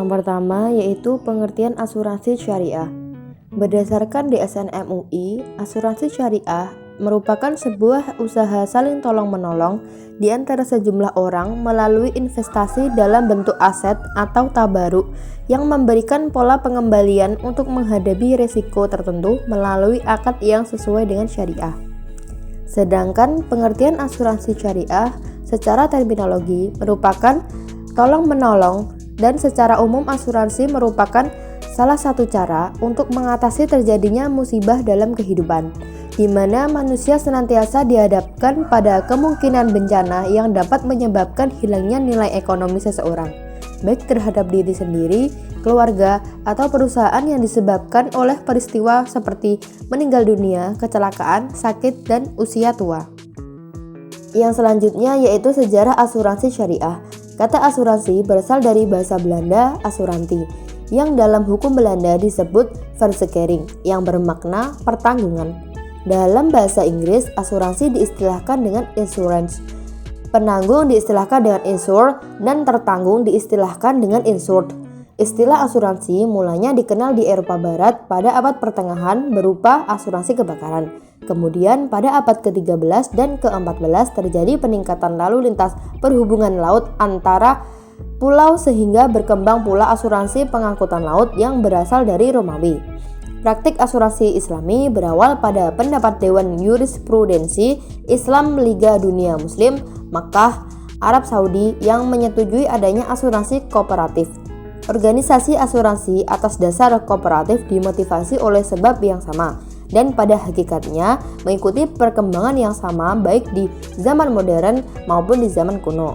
Yang pertama yaitu pengertian asuransi syariah. Berdasarkan DSN MUI, asuransi syariah merupakan sebuah usaha saling tolong-menolong di antara sejumlah orang melalui investasi dalam bentuk aset atau tabaruk yang memberikan pola pengembalian untuk menghadapi risiko tertentu melalui akad yang sesuai dengan syariah. Sedangkan pengertian asuransi syariah secara terminologi merupakan tolong-menolong dan secara umum asuransi merupakan salah satu cara untuk mengatasi terjadinya musibah dalam kehidupan, di mana manusia senantiasa dihadapkan pada kemungkinan bencana yang dapat menyebabkan hilangnya nilai ekonomi seseorang, baik terhadap diri sendiri, keluarga, atau perusahaan yang disebabkan oleh peristiwa seperti meninggal dunia, kecelakaan, sakit, dan usia tua. Yang selanjutnya yaitu sejarah asuransi syariah. Kata asuransi berasal dari bahasa Belanda asuranti, yang dalam hukum Belanda disebut verzekering, yang bermakna pertanggungan. Dalam bahasa Inggris, asuransi diistilahkan dengan insurance. Penanggung diistilahkan dengan insure dan tertanggung diistilahkan dengan insured. Istilah asuransi mulanya dikenal di Eropa Barat pada abad pertengahan berupa asuransi kebakaran. Kemudian pada abad ke-13 dan ke-14 terjadi peningkatan lalu lintas perhubungan laut antara pulau sehingga berkembang pula asuransi pengangkutan laut yang berasal dari Romawi. Praktik asuransi Islami berawal pada pendapat Dewan Jurisprudensi Islam Liga Dunia Muslim Makkah, Arab Saudi yang menyetujui adanya asuransi kooperatif. Organisasi asuransi atas dasar kooperatif dimotivasi oleh sebab yang sama dan pada hakikatnya mengikuti perkembangan yang sama baik di zaman modern maupun di zaman kuno.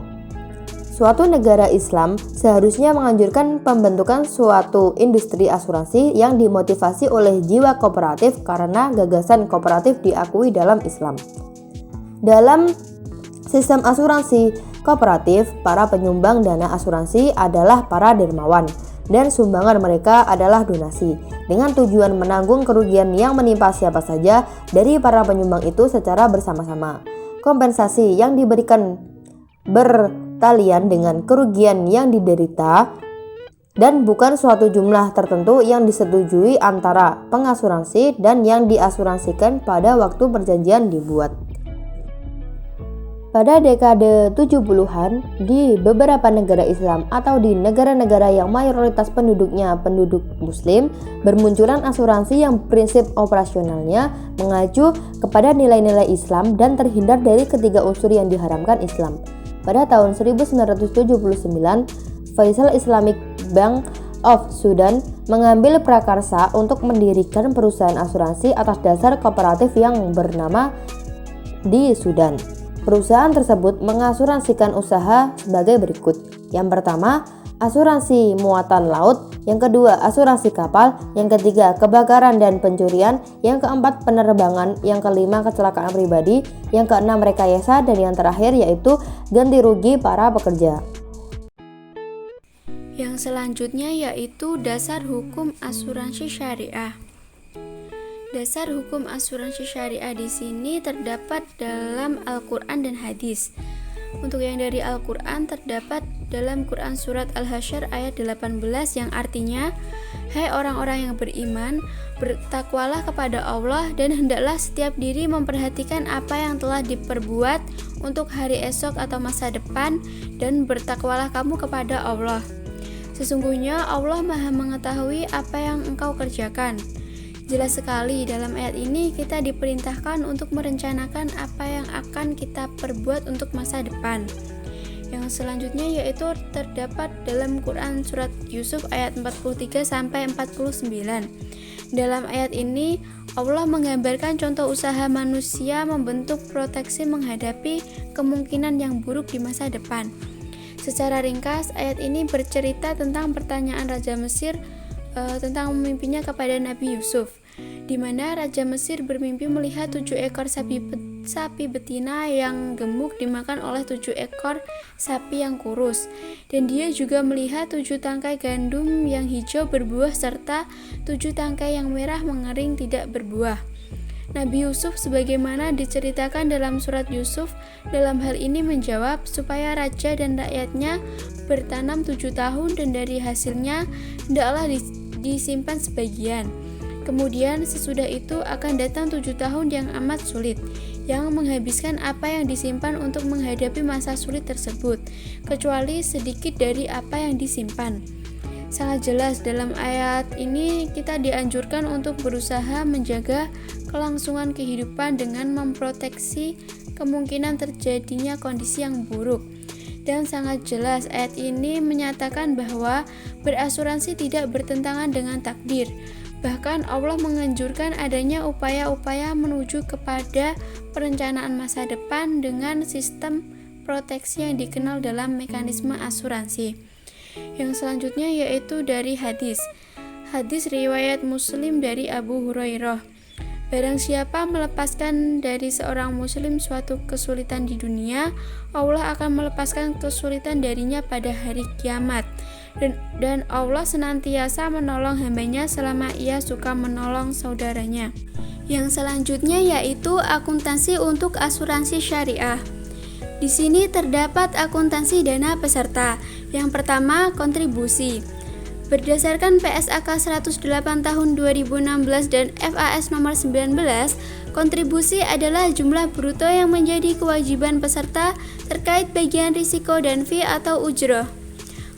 Suatu negara Islam seharusnya menganjurkan pembentukan suatu industri asuransi yang dimotivasi oleh jiwa kooperatif karena gagasan kooperatif diakui dalam Islam. Dalam sistem asuransi kooperatif, para penyumbang dana asuransi adalah para dermawan dan sumbangan mereka adalah donasi dengan tujuan menanggung kerugian yang menimpa siapa saja dari para penyumbang itu secara bersama-sama. Kompensasi yang diberikan bertalian dengan kerugian yang diderita dan bukan suatu jumlah tertentu yang disetujui antara pengasuransi dan yang diasuransikan pada waktu perjanjian dibuat. Pada dekade 70-an, di beberapa negara Islam atau di negara-negara yang mayoritas penduduknya penduduk Muslim, bermunculan asuransi yang prinsip operasionalnya mengacu kepada nilai-nilai Islam dan terhindar dari ketiga unsur yang diharamkan Islam. Pada tahun 1979, Faisal Islamic Bank of Sudan mengambil prakarsa untuk mendirikan perusahaan asuransi atas dasar kooperatif yang bernama di Sudan. Perusahaan tersebut mengasuransikan usaha sebagai berikut. Yang pertama, asuransi muatan laut. Yang kedua, asuransi kapal. Yang ketiga, kebakaran dan pencurian. Yang keempat, penerbangan. Yang kelima, kecelakaan pribadi. Yang keenam, rekayasa. Dan yang terakhir yaitu ganti rugi para pekerja. Yang selanjutnya yaitu dasar hukum asuransi syariah. Dasar hukum asuransi syariah di sini terdapat dalam Al-Quran dan hadis. Untuk yang dari Al-Quran terdapat dalam Quran surat Al-Hasyr ayat 18 yang artinya, "Hai orang-orang yang beriman, bertakwalah kepada Allah dan hendaklah setiap diri memperhatikan apa yang telah diperbuat untuk hari esok atau masa depan dan bertakwalah kamu kepada Allah. Sesungguhnya Allah Maha mengetahui apa yang engkau kerjakan." Jelas sekali dalam ayat ini kita diperintahkan untuk merencanakan apa yang akan kita perbuat untuk masa depan. Yang selanjutnya yaitu terdapat dalam Quran surat Yusuf ayat 43 sampai 49. Dalam ayat ini Allah menggambarkan contoh usaha manusia membentuk proteksi menghadapi kemungkinan yang buruk di masa depan. Secara ringkas, ayat ini bercerita tentang pertanyaan Raja Mesir tentang mimpinya kepada Nabi Yusuf, di mana Raja Mesir bermimpi melihat 7 ekor sapi betina yang gemuk dimakan oleh 7 ekor sapi yang kurus, dan dia juga melihat 7 tangkai gandum yang hijau berbuah serta 7 tangkai yang merah mengering tidak berbuah. Nabi Yusuf sebagaimana diceritakan dalam surat Yusuf dalam hal ini menjawab supaya raja dan rakyatnya bertanam 7 tahun dan dari hasilnya hendaklah disimpan sebagian. Kemudian sesudah itu akan datang 7 tahun yang amat sulit, yang menghabiskan apa yang disimpan untuk menghadapi masa sulit tersebut, kecuali sedikit dari apa yang disimpan. Sangat jelas dalam ayat ini kita dianjurkan untuk berusaha menjaga kelangsungan kehidupan dengan memproteksi kemungkinan terjadinya kondisi yang buruk. Dan sangat jelas ayat ini menyatakan bahwa berasuransi tidak bertentangan dengan takdir. Bahkan Allah menganjurkan adanya upaya-upaya menuju kepada perencanaan masa depan dengan sistem proteksi yang dikenal dalam mekanisme asuransi. Yang selanjutnya yaitu dari hadis riwayat Muslim dari Abu Hurairah. Barang siapa melepaskan dari seorang muslim suatu kesulitan di dunia, Allah akan melepaskan kesulitan darinya pada hari kiamat. Dan Allah senantiasa menolong hambanya selama ia suka menolong saudaranya. Yang selanjutnya yaitu akuntansi untuk asuransi syariah. Di sini terdapat akuntansi dana peserta. Yang pertama, kontribusi. Berdasarkan PSAK 108 tahun 2016 dan FAS nomor 19, kontribusi adalah jumlah bruto yang menjadi kewajiban peserta terkait bagian risiko dan fee atau ujroh.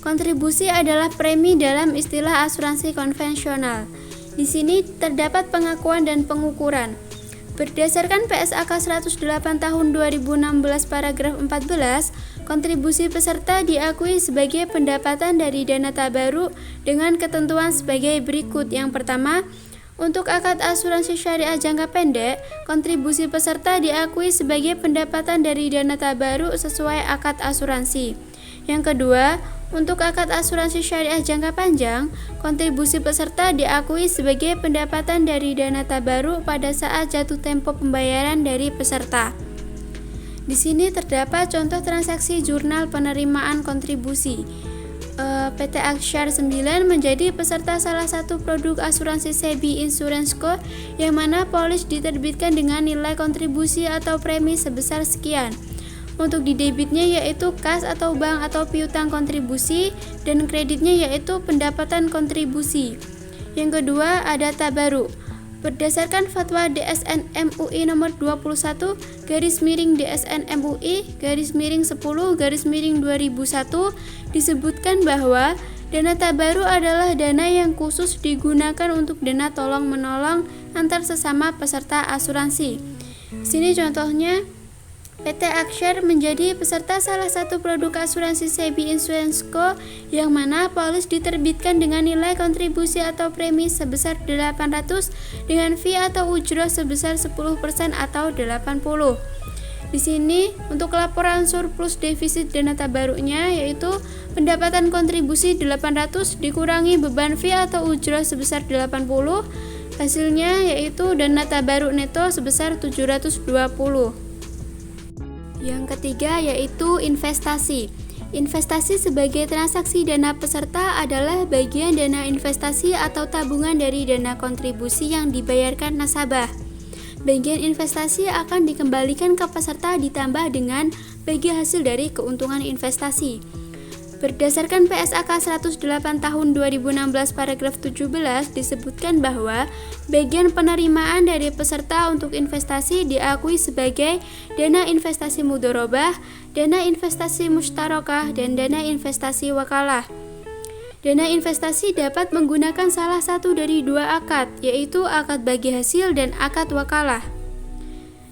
Kontribusi adalah premi dalam istilah asuransi konvensional. Di sini terdapat pengakuan dan pengukuran. Berdasarkan PSAK 108 tahun 2016 paragraf 14, kontribusi peserta diakui sebagai pendapatan dari dana tabaruk dengan ketentuan sebagai berikut. Yang pertama, untuk akad asuransi syariah jangka pendek, kontribusi peserta diakui sebagai pendapatan dari dana tabaruk sesuai akad asuransi. Yang kedua, untuk akad asuransi syariah jangka panjang, kontribusi peserta diakui sebagai pendapatan dari dana tabaruk pada saat jatuh tempo pembayaran dari peserta. Di sini terdapat contoh transaksi jurnal penerimaan kontribusi. PT Aksyar 9 menjadi peserta salah satu produk asuransi SEBI Insurance Co yang mana polis diterbitkan dengan nilai kontribusi atau premi sebesar sekian. Untuk di debitnya yaitu kas atau bank atau piutang kontribusi dan kreditnya yaitu pendapatan kontribusi. Yang kedua ada tabaruk. Berdasarkan fatwa DSN MUI nomor 21 DSN MUI 10/2001 disebutkan bahwa dana tabaruk adalah dana yang khusus digunakan untuk dana tolong menolong antar sesama peserta asuransi. Sini contohnya PT Aksyar menjadi peserta salah satu produk asuransi SEBI Insurance Co yang mana polis diterbitkan dengan nilai kontribusi atau premi sebesar 800 dengan fee atau ujroh sebesar 10% atau 80. Di sini untuk laporan surplus defisit dana tabaruknya yaitu pendapatan kontribusi 800 dikurangi beban fee atau ujroh sebesar 80, hasilnya yaitu dana tabaruk neto sebesar 720. Yang ketiga yaitu investasi. Investasi sebagai transaksi dana peserta adalah bagian dana investasi atau tabungan dari dana kontribusi yang dibayarkan nasabah. Bagian investasi akan dikembalikan ke peserta ditambah dengan bagi hasil dari keuntungan investasi. Berdasarkan PSAK 108 tahun 2016 paragraf 17 disebutkan bahwa bagian penerimaan dari peserta untuk investasi diakui sebagai dana investasi mudharabah, dana investasi musyarakah, dan dana investasi wakalah. Dana investasi dapat menggunakan salah satu dari dua akad, yaitu akad bagi hasil dan akad wakalah.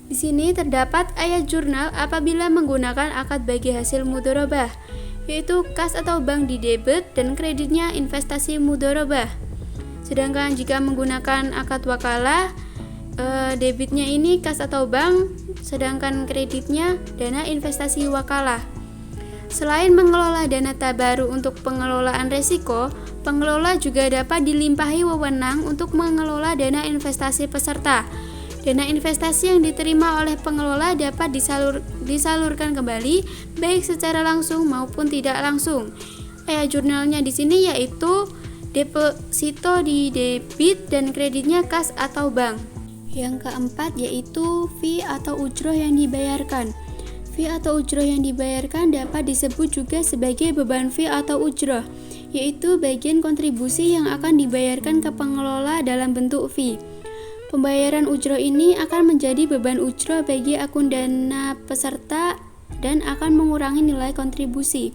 Di sini terdapat ayat jurnal apabila menggunakan akad bagi hasil mudharabah, yaitu kas atau bank di debit dan kreditnya investasi mudharabah. Sedangkan jika menggunakan akad wakalah, debitnya ini kas atau bank, sedangkan kreditnya dana investasi wakalah. Selain mengelola dana tabaruk untuk pengelolaan resiko, pengelola juga dapat dilimpahi wewenang untuk mengelola dana investasi peserta. Dana investasi yang diterima oleh pengelola dapat disalurkan kembali baik secara langsung maupun tidak langsung. Jurnalnya di sini yaitu deposito di debit dan kreditnya kas atau bank. Yang keempat yaitu fee atau ujroh yang dibayarkan. Fee atau ujroh yang dibayarkan dapat disebut juga sebagai beban fee atau ujroh, yaitu bagian kontribusi yang akan dibayarkan ke pengelola dalam bentuk fee. Pembayaran ujroh ini akan menjadi beban ujroh bagi akun dana peserta dan akan mengurangi nilai kontribusi.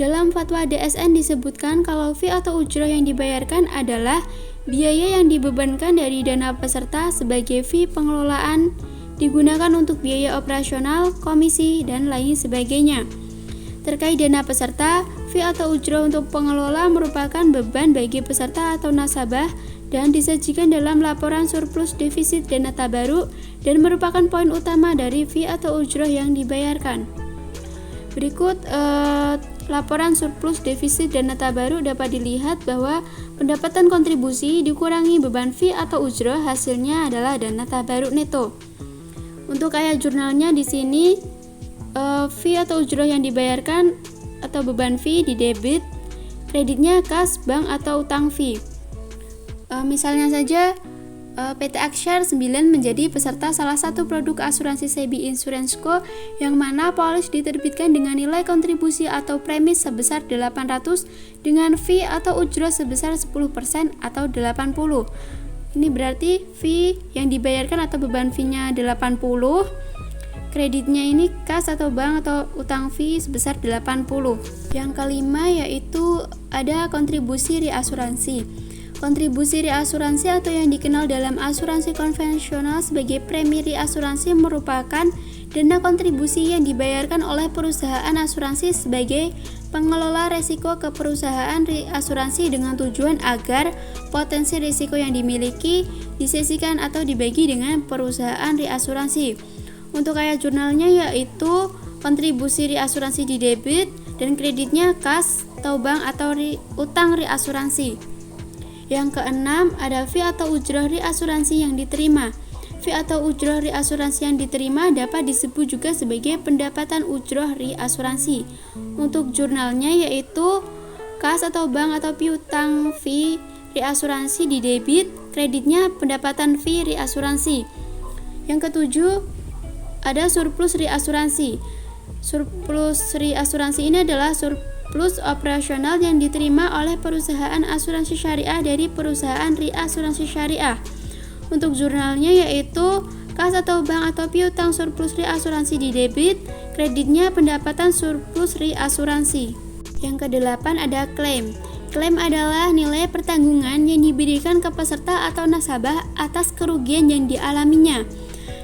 Dalam fatwa DSN disebutkan kalau fee atau ujroh yang dibayarkan adalah biaya yang dibebankan dari dana peserta sebagai fee pengelolaan digunakan untuk biaya operasional, komisi, dan lain sebagainya. Terkait dana peserta, fee atau ujroh untuk pengelola merupakan beban bagi peserta atau nasabah dan disajikan dalam laporan surplus defisit dana tabaruk dan merupakan poin utama dari fee atau ujroh yang dibayarkan. Berikut laporan surplus defisit dana tabaruk dapat dilihat bahwa pendapatan kontribusi dikurangi beban fee atau ujroh, hasilnya adalah dana tabaruk neto. Untuk ayat jurnalnya di sini fee atau ujroh yang dibayarkan atau beban fee di debit, kreditnya kas, bank atau utang fee. Misalnya saja PT Aksyar 9 menjadi peserta salah satu produk asuransi SEBI Insurance Co yang mana polis diterbitkan dengan nilai kontribusi atau premis sebesar 800 dengan fee atau ujroh sebesar 10% atau 80. Ini berarti fee yang dibayarkan atau beban fee-nya 80, kreditnya ini kas atau bank atau utang fee sebesar 80. Yang kelima yaitu ada kontribusi reasuransi. Kontribusi reasuransi atau yang dikenal dalam asuransi konvensional sebagai premi reasuransi merupakan dana kontribusi yang dibayarkan oleh perusahaan asuransi sebagai pengelola resiko ke perusahaan reasuransi dengan tujuan agar potensi risiko yang dimiliki disesikan atau dibagi dengan perusahaan reasuransi. Untuk ayat jurnalnya yaitu kontribusi reasuransi di debit dan kreditnya kas atau bank atau utang reasuransi. Yang keenam ada fee atau ujroh reasuransi yang diterima. Fee atau ujroh reasuransi yang diterima dapat disebut juga sebagai pendapatan ujroh reasuransi. Untuk jurnalnya yaitu kas atau bank atau piutang fee reasuransi di debit, kreditnya pendapatan fee reasuransi. Yang ketujuh ada surplus reasuransi. Surplus reasuransi ini adalah surplus operasional yang diterima oleh perusahaan asuransi syariah dari perusahaan reasuransi syariah. Untuk jurnalnya yaitu kas atau bank atau piutang surplus reasuransi di debit, kreditnya pendapatan surplus reasuransi. Yang kedelapan ada klaim. Klaim adalah nilai pertanggungan yang diberikan ke peserta atau nasabah atas kerugian yang dialaminya.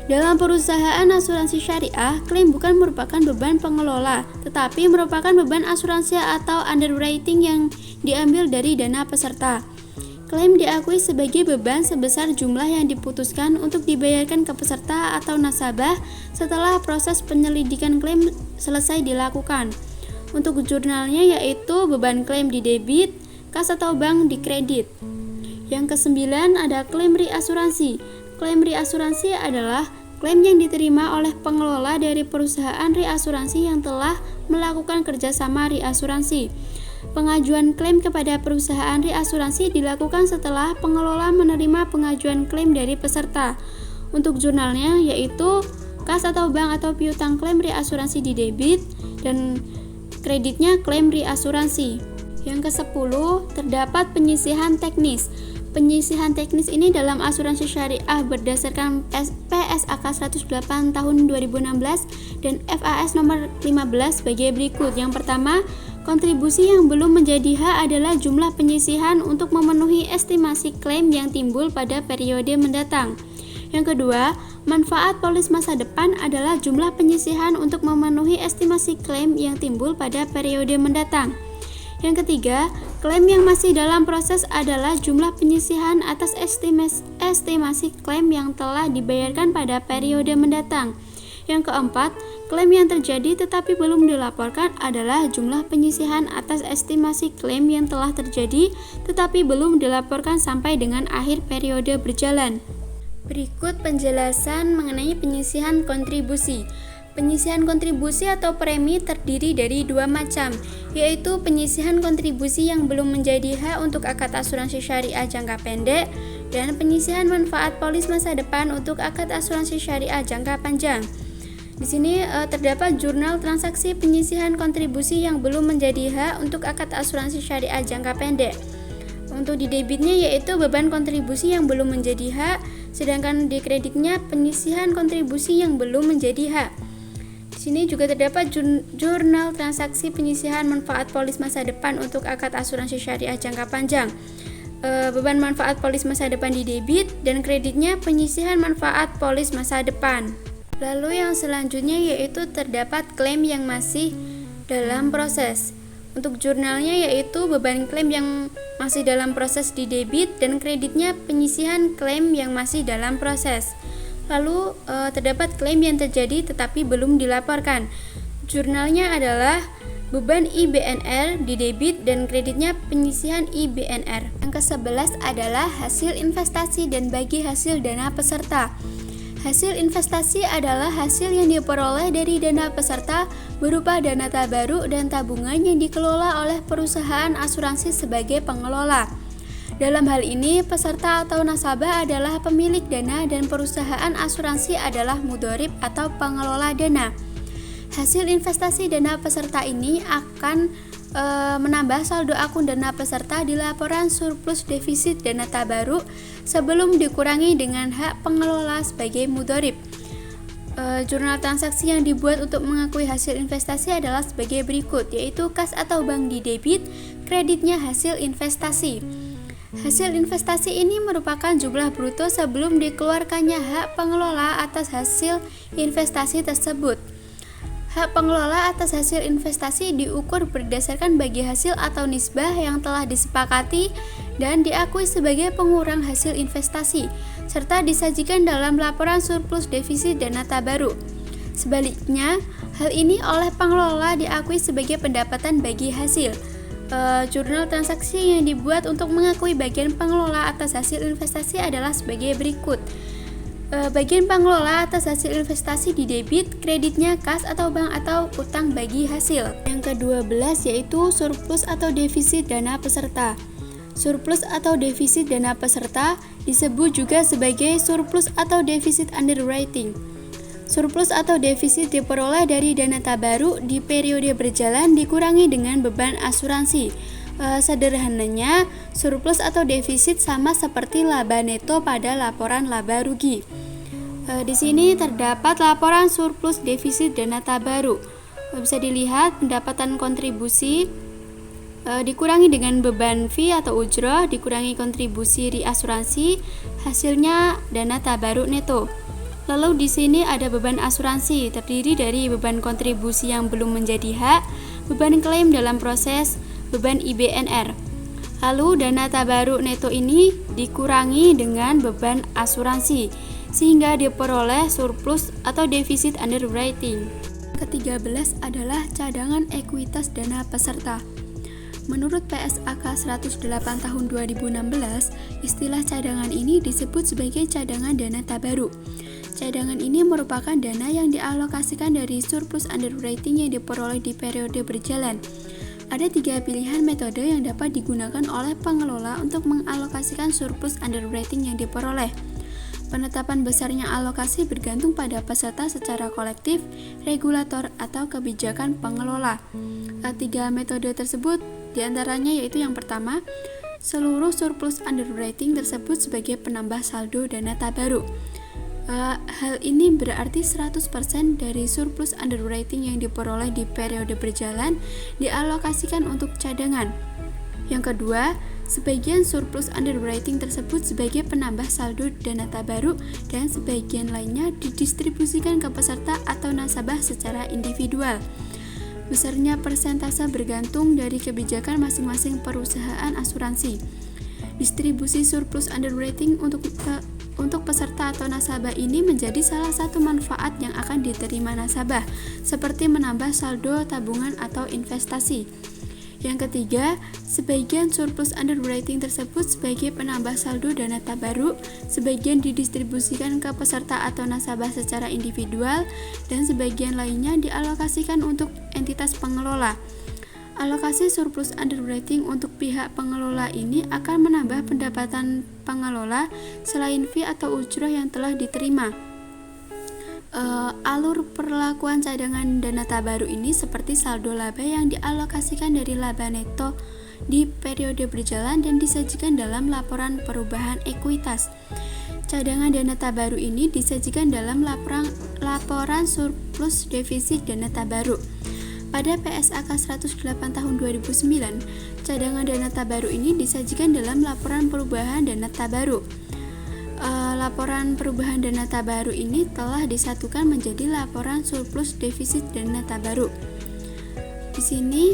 Dalam perusahaan asuransi syariah, klaim bukan merupakan beban pengelola, tetapi merupakan beban asuransi atau underwriting yang diambil dari dana peserta. Klaim diakui sebagai beban sebesar jumlah yang diputuskan untuk dibayarkan ke peserta atau nasabah setelah proses penyelidikan klaim selesai dilakukan. Untuk jurnalnya yaitu beban klaim di debit, kas atau bank di kredit. Yang kesembilan ada klaim reasuransi. Klaim reasuransi adalah klaim yang diterima oleh pengelola dari perusahaan reasuransi yang telah melakukan kerjasama reasuransi. Pengajuan klaim kepada perusahaan reasuransi dilakukan setelah pengelola menerima pengajuan klaim dari peserta. Untuk jurnalnya yaitu kas atau bank atau piutang klaim reasuransi di debit dan kreditnya klaim reasuransi. Yang ke-10 terdapat penyisihan teknis. Penyisihan teknis ini dalam asuransi syariah berdasarkan PSAK 108 tahun 2016 dan FAS nomor 15 sebagai berikut. Yang pertama, kontribusi yang belum menjadi hak adalah jumlah penyisihan untuk memenuhi estimasi klaim yang timbul pada periode mendatang. Yang kedua, manfaat polis masa depan adalah jumlah penyisihan untuk memenuhi estimasi klaim yang timbul pada periode mendatang. Yang ketiga, klaim yang masih dalam proses adalah jumlah penyisihan atas estimasi klaim yang telah dibayarkan pada periode mendatang. Yang keempat, klaim yang terjadi tetapi belum dilaporkan adalah jumlah penyisihan atas estimasi klaim yang telah terjadi tetapi belum dilaporkan sampai dengan akhir periode berjalan. Berikut penjelasan mengenai penyisihan kontribusi. Penyisihan kontribusi atau premi terdiri dari dua macam, yaitu penyisihan kontribusi yang belum menjadi hak untuk akad asuransi syariah jangka pendek dan penyisihan manfaat polis masa depan untuk akad asuransi syariah jangka panjang. Di sini terdapat jurnal transaksi penyisihan kontribusi yang belum menjadi hak untuk akad asuransi syariah jangka pendek. Untuk di debitnya yaitu beban kontribusi yang belum menjadi hak, sedangkan di kreditnya penyisihan kontribusi yang belum menjadi hak. Di sini juga terdapat jurnal transaksi penyisihan manfaat polis masa depan untuk akad asuransi syariah jangka panjang. Beban manfaat polis masa depan di debit dan kreditnya penyisihan manfaat polis masa depan. Lalu yang selanjutnya yaitu terdapat klaim yang masih dalam proses. Untuk jurnalnya yaitu beban klaim yang masih dalam proses di debit dan kreditnya penyisihan klaim yang masih dalam proses. Lalu terdapat klaim yang terjadi tetapi belum dilaporkan. Jurnalnya adalah beban IBNR di debit dan kreditnya penyisihan IBNR. Yang ke-11 adalah hasil investasi dan bagi hasil dana peserta. Hasil investasi adalah hasil yang diperoleh dari dana peserta berupa dana tabaruk dan tabungan yang dikelola oleh perusahaan asuransi sebagai pengelola. Dalam hal ini, peserta atau nasabah adalah pemilik dana dan perusahaan asuransi adalah mudhorib atau pengelola dana. Hasil investasi dana peserta ini akan menambah saldo akun dana peserta di laporan surplus defisit dana tabaruk sebelum dikurangi dengan hak pengelola sebagai mudhorib. Jurnal transaksi yang dibuat untuk mengakui hasil investasi adalah sebagai berikut, yaitu kas atau bank di debit, kreditnya hasil investasi. Hasil investasi ini merupakan jumlah bruto sebelum dikeluarkannya hak pengelola atas hasil investasi tersebut. Hak pengelola atas hasil investasi diukur berdasarkan bagi hasil atau nisbah yang telah disepakati dan diakui sebagai pengurang hasil investasi, serta disajikan dalam laporan surplus defisit dana tabaruk. Sebaliknya, hal ini oleh pengelola diakui sebagai pendapatan bagi hasil. Jurnal transaksi yang dibuat untuk mengakui bagian pengelola atas hasil investasi adalah sebagai berikut. Bagian pengelola atas hasil investasi di debit, kreditnya kas atau bank atau utang bagi hasil. Yang ke-12 yaitu surplus atau defisit dana peserta. Surplus atau defisit dana peserta disebut juga sebagai surplus atau defisit underwriting. Surplus atau defisit diperoleh dari dana tabaruk di periode berjalan dikurangi dengan beban asuransi. Sederhananya, surplus atau defisit sama seperti laba neto pada laporan laba rugi. Di sini terdapat laporan surplus defisit dana tabaruk. Bisa dilihat pendapatan kontribusi dikurangi dengan beban fee atau ujroh, dikurangi kontribusi reasuransi, hasilnya dana tabaruk neto. Lalu di sini ada beban asuransi, terdiri dari beban kontribusi yang belum menjadi hak, beban klaim dalam proses, beban IBNR. Lalu dana tabaruk neto ini dikurangi dengan beban asuransi, sehingga diperoleh surplus atau defisit underwriting. Ke-13 adalah cadangan ekuitas dana peserta. Menurut PSAK 108 tahun 2016, istilah cadangan ini disebut sebagai cadangan dana tabaruk. Cadangan ini merupakan dana yang dialokasikan dari surplus underwriting yang diperoleh di periode berjalan. Ada 3 pilihan metode yang dapat digunakan oleh pengelola untuk mengalokasikan surplus underwriting yang diperoleh. Penetapan besarnya alokasi bergantung pada peserta secara kolektif, regulator, atau kebijakan pengelola. 3 metode tersebut diantaranya yaitu yang pertama, seluruh surplus underwriting tersebut sebagai penambah saldo dana tabaruk. Hal ini berarti 100% dari surplus underwriting yang diperoleh di periode berjalan dialokasikan untuk cadangan. Yang kedua, sebagian surplus underwriting tersebut sebagai penambah saldo dana tabaruk dan sebagian lainnya didistribusikan ke peserta atau nasabah secara individual. Besarnya persentase bergantung dari kebijakan masing-masing perusahaan asuransi. Distribusi surplus underwriting untuk peserta atau nasabah ini menjadi salah satu manfaat yang akan diterima nasabah, seperti menambah saldo tabungan atau investasi. Yang ketiga, sebagian surplus underwriting tersebut sebagai penambah saldo dana tabaruk, sebagian didistribusikan ke peserta atau nasabah secara individual, dan sebagian lainnya dialokasikan untuk entitas pengelola. Alokasi surplus underwriting untuk pihak pengelola ini akan menambah pendapatan pengelola selain fee atau ujrah yang telah diterima. Alur perlakuan cadangan dana tabaruk ini seperti saldo laba yang dialokasikan dari laba neto di periode berjalan dan disajikan dalam laporan perubahan ekuitas. Cadangan dana tabaruk ini disajikan dalam laporan surplus defisit dana tabaruk. Pada PSAK 108 tahun 2009, cadangan dana tabaruk ini disajikan dalam laporan perubahan dana tabaruk. Laporan perubahan dana tabaruk ini telah disatukan menjadi laporan surplus defisit dana tabaruk. Di sini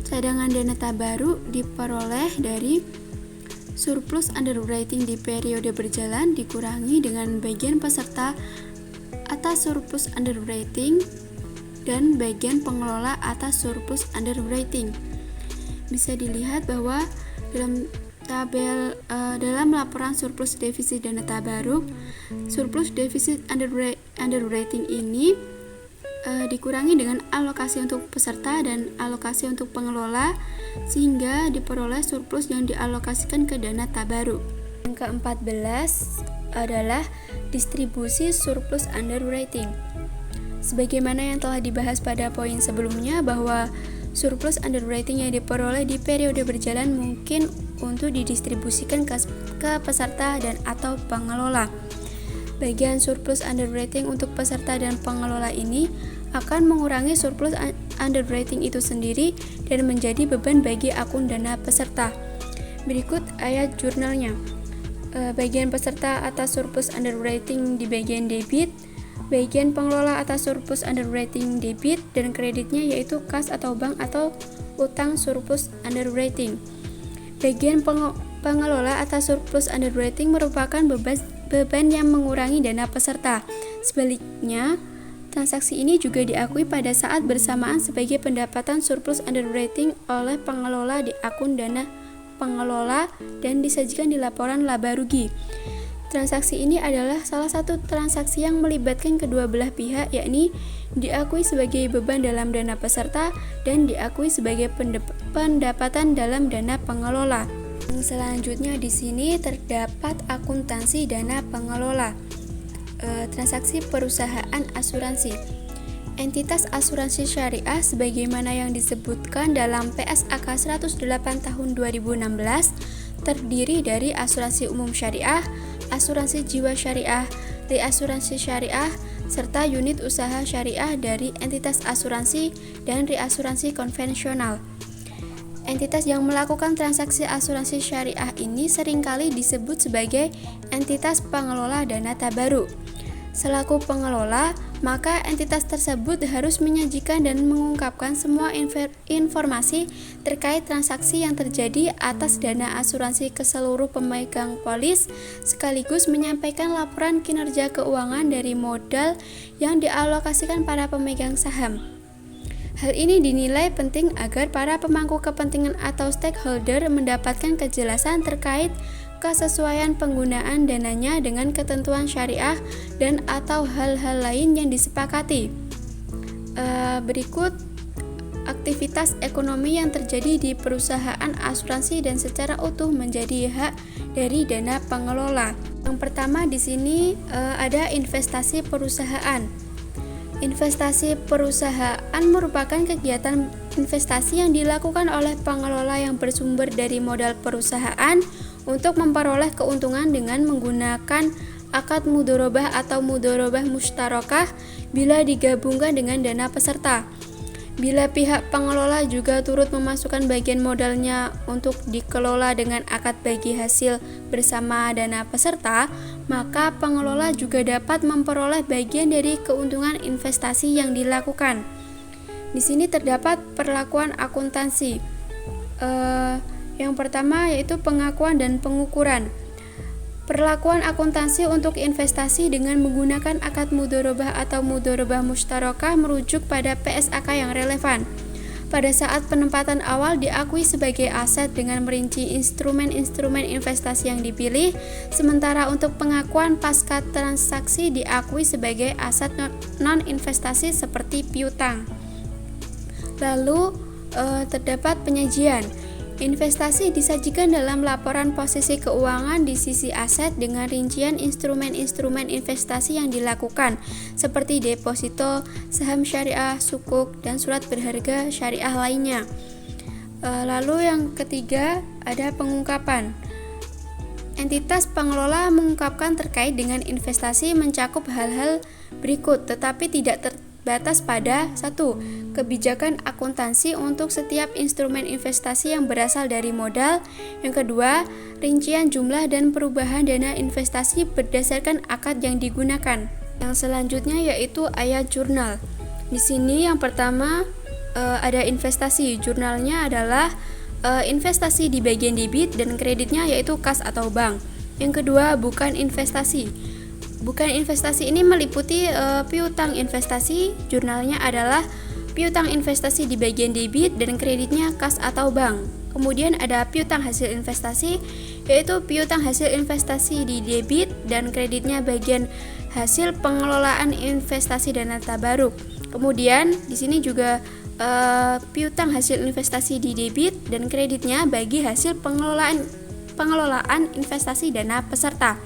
cadangan dana tabaruk diperoleh dari surplus underwriting di periode berjalan dikurangi dengan bagian peserta atas surplus underwriting dan bagian pengelola atas surplus underwriting. Bisa dilihat bahwa dalam laporan surplus defisit dana tabaruk, surplus defisit underwriting ini dikurangi dengan alokasi untuk peserta dan alokasi untuk pengelola sehingga diperoleh surplus yang dialokasikan ke dana tabaruk. Yang ke-14 adalah distribusi surplus underwriting. Sebagaimana yang telah dibahas pada poin sebelumnya bahwa surplus underwriting yang diperoleh di periode berjalan mungkin untuk didistribusikan ke peserta dan atau pengelola. Bagian surplus underwriting untuk peserta dan pengelola ini akan mengurangi surplus underwriting itu sendiri dan menjadi beban bagi akun dana peserta. Berikut ayat jurnalnya. Bagian peserta atas surplus underwriting di bagian debit, bagian pengelola atas surplus underwriting debit dan kreditnya yaitu kas atau bank atau utang surplus underwriting. Bagian pengelola atas surplus underwriting merupakan beban yang mengurangi dana peserta. Sebaliknya, transaksi ini juga diakui pada saat bersamaan sebagai pendapatan surplus underwriting oleh pengelola di akun dana pengelola dan disajikan di laporan laba rugi. Transaksi ini adalah salah satu transaksi yang melibatkan kedua belah pihak, yakni diakui sebagai beban dalam dana peserta dan diakui sebagai pendapatan dalam dana pengelola. Selanjutnya di sini terdapat akuntansi dana pengelola. Transaksi perusahaan asuransi. Entitas asuransi syariah sebagaimana yang disebutkan dalam PSAK 108 tahun 2016 terdiri dari asuransi umum syariah, asuransi jiwa syariah, reasuransi syariah, serta unit usaha syariah dari entitas asuransi dan reasuransi konvensional. Entitas yang melakukan transaksi asuransi syariah ini seringkali disebut sebagai entitas pengelola dana tabaruk. Selaku pengelola, maka entitas tersebut harus menyajikan dan mengungkapkan semua informasi terkait transaksi yang terjadi atas dana asuransi ke seluruh pemegang polis, sekaligus menyampaikan laporan kinerja keuangan dari modal yang dialokasikan para pemegang saham. Hal ini dinilai penting agar para pemangku kepentingan atau stakeholder mendapatkan kejelasan terkait kesesuaian penggunaan dananya dengan ketentuan syariah dan atau hal-hal lain yang disepakati. Berikut aktivitas ekonomi yang terjadi di perusahaan asuransi dan secara utuh menjadi hak dari dana pengelola. Yang pertama di sini ada investasi perusahaan. Investasi perusahaan merupakan kegiatan investasi yang dilakukan oleh pengelola yang bersumber dari modal perusahaan untuk memperoleh keuntungan dengan menggunakan akad mudharabah atau mudharabah mustarakah bila digabungkan dengan dana peserta. Bila pihak pengelola juga turut memasukkan bagian modalnya untuk dikelola dengan akad bagi hasil bersama dana peserta, maka pengelola juga dapat memperoleh bagian dari keuntungan investasi yang dilakukan. Di sini terdapat perlakuan akuntansi. Yang pertama yaitu pengakuan dan pengukuran. Perlakuan akuntansi untuk investasi dengan menggunakan akad mudharabah atau mudharabah mustarakah merujuk pada PSAK yang relevan. pada saat penempatan awal diakui sebagai aset dengan merinci instrumen-instrumen investasi yang dipilih, sementara untuk pengakuan pasca transaksi diakui sebagai aset non-investasi seperti piutang. Lalu terdapat penyajian. Investasi disajikan dalam laporan posisi keuangan di sisi aset dengan rincian instrumen-instrumen investasi yang dilakukan seperti deposito, saham syariah, sukuk, dan surat berharga syariah lainnya. Lalu yang ketiga ada pengungkapan. Entitas pengelola mengungkapkan terkait dengan investasi mencakup hal-hal berikut tetapi tidak terbatas pada 1. Kebijakan akuntansi untuk setiap instrumen investasi yang berasal dari modal. Yang kedua, rincian jumlah dan perubahan dana investasi berdasarkan akad yang digunakan. Yang selanjutnya yaitu ayat jurnal. Di sini yang pertama ada investasi. Jurnalnya adalah investasi di bagian debit dan kreditnya yaitu kas atau bank. Yang kedua, bukan investasi. Bukan investasi ini meliputi piutang investasi. Jurnalnya adalah piutang investasi di bagian debit dan kreditnya kas atau bank. Kemudian ada piutang hasil investasi, yaitu piutang hasil investasi di debit dan kreditnya bagian hasil pengelolaan investasi dana tabaruk. Kemudian di sini juga piutang hasil investasi di debit dan kreditnya bagi hasil pengelolaan investasi dana peserta.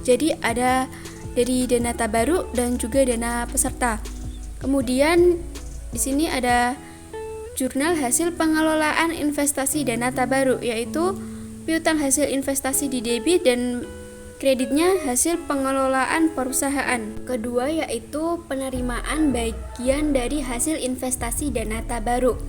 Jadi ada dari dana tabaruk dan juga dana peserta. Kemudian di sini ada jurnal hasil pengelolaan investasi dana tabaruk, yaitu piutang hasil investasi di debit dan kreditnya hasil pengelolaan perusahaan. Kedua yaitu penerimaan bagian dari hasil investasi dana tabaruk.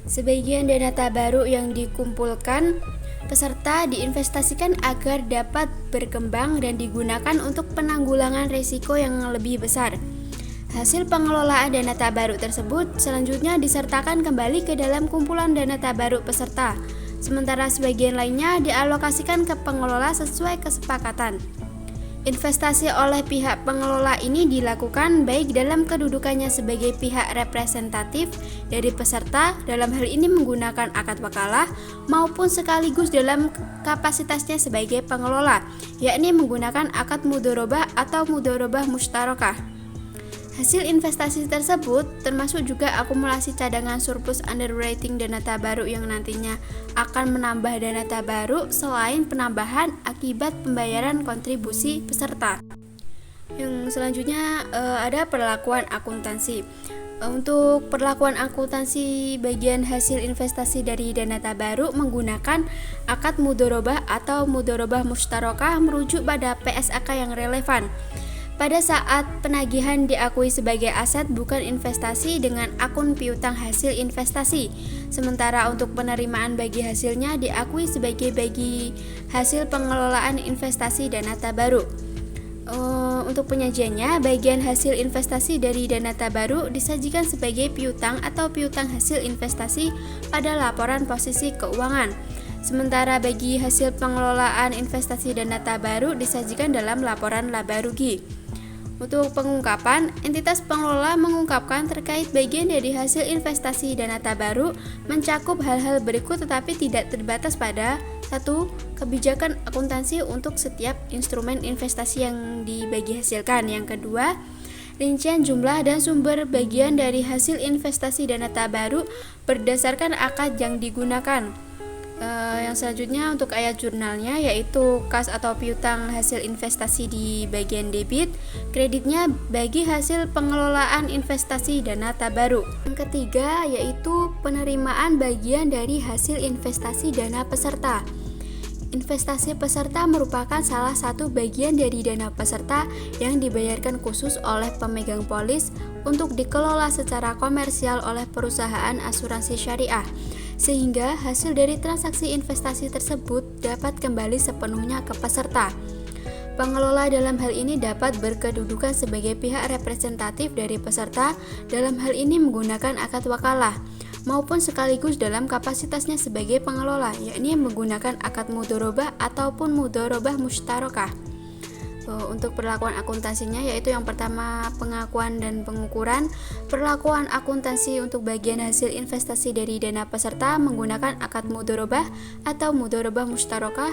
Sebagian dana tabaruk yang dikumpulkan peserta diinvestasikan agar dapat berkembang dan digunakan untuk penanggulangan risiko yang lebih besar. Hasil pengelolaan dana tabaruk tersebut selanjutnya disertakan kembali ke dalam kumpulan dana tabaruk peserta, sementara sebagian lainnya dialokasikan ke pengelola sesuai kesepakatan. Investasi oleh pihak pengelola ini dilakukan baik dalam kedudukannya sebagai pihak representatif dari peserta, dalam hal ini menggunakan akad wakalah, maupun sekaligus dalam kapasitasnya sebagai pengelola, yakni menggunakan akad mudharabah atau mudharabah mustarakah. Hasil investasi tersebut termasuk juga akumulasi cadangan surplus underwriting dana tabaruk yang nantinya akan menambah dana tabaruk selain penambahan akibat pembayaran kontribusi peserta. Yang selanjutnya ada perlakuan akuntansi. Untuk perlakuan akuntansi bagian hasil investasi dari dana tabaruk menggunakan akad mudharabah atau mudharabah mustarakah merujuk pada PSAK yang relevan. Pada saat penagihan diakui sebagai aset bukan investasi dengan akun piutang hasil investasi, sementara untuk penerimaan bagi hasilnya diakui sebagai bagi hasil pengelolaan investasi dana tabaruk. Untuk penyajiannya, bagian hasil investasi dari dana tabaruk disajikan sebagai piutang atau piutang hasil investasi pada laporan posisi keuangan. Sementara bagi hasil pengelolaan investasi dana tabaruk disajikan dalam laporan laba rugi. Untuk pengungkapan, entitas pengelola mengungkapkan terkait bagian dari hasil investasi dana tabaruk mencakup hal-hal berikut tetapi tidak terbatas pada 1. Kebijakan akuntansi untuk setiap instrumen investasi yang dibagi hasilkan. Yang kedua, rincian jumlah dan sumber bagian dari hasil investasi dana tabaruk berdasarkan akad yang digunakan. Yang selanjutnya untuk ayat jurnalnya yaitu kas atau piutang hasil investasi di bagian debit, kreditnya bagi hasil pengelolaan investasi dana tabaruk. Yang ketiga yaitu penerimaan bagian dari hasil investasi dana peserta. Investasi peserta merupakan salah satu bagian dari dana peserta yang dibayarkan khusus oleh pemegang polis untuk dikelola secara komersial oleh perusahaan asuransi syariah, sehingga hasil dari transaksi investasi tersebut dapat kembali sepenuhnya ke peserta. Pengelola dalam hal ini dapat berkedudukan sebagai pihak representatif dari peserta, dalam hal ini menggunakan akad wakalah, maupun sekaligus dalam kapasitasnya sebagai pengelola, yakni menggunakan akad mudharabah ataupun mudharabah mustarakah. Untuk perlakuan akuntansinya yaitu yang pertama pengakuan dan pengukuran. Perlakuan akuntansi untuk bagian hasil investasi dari dana peserta menggunakan akad mudharabah atau mudharabah mustarakah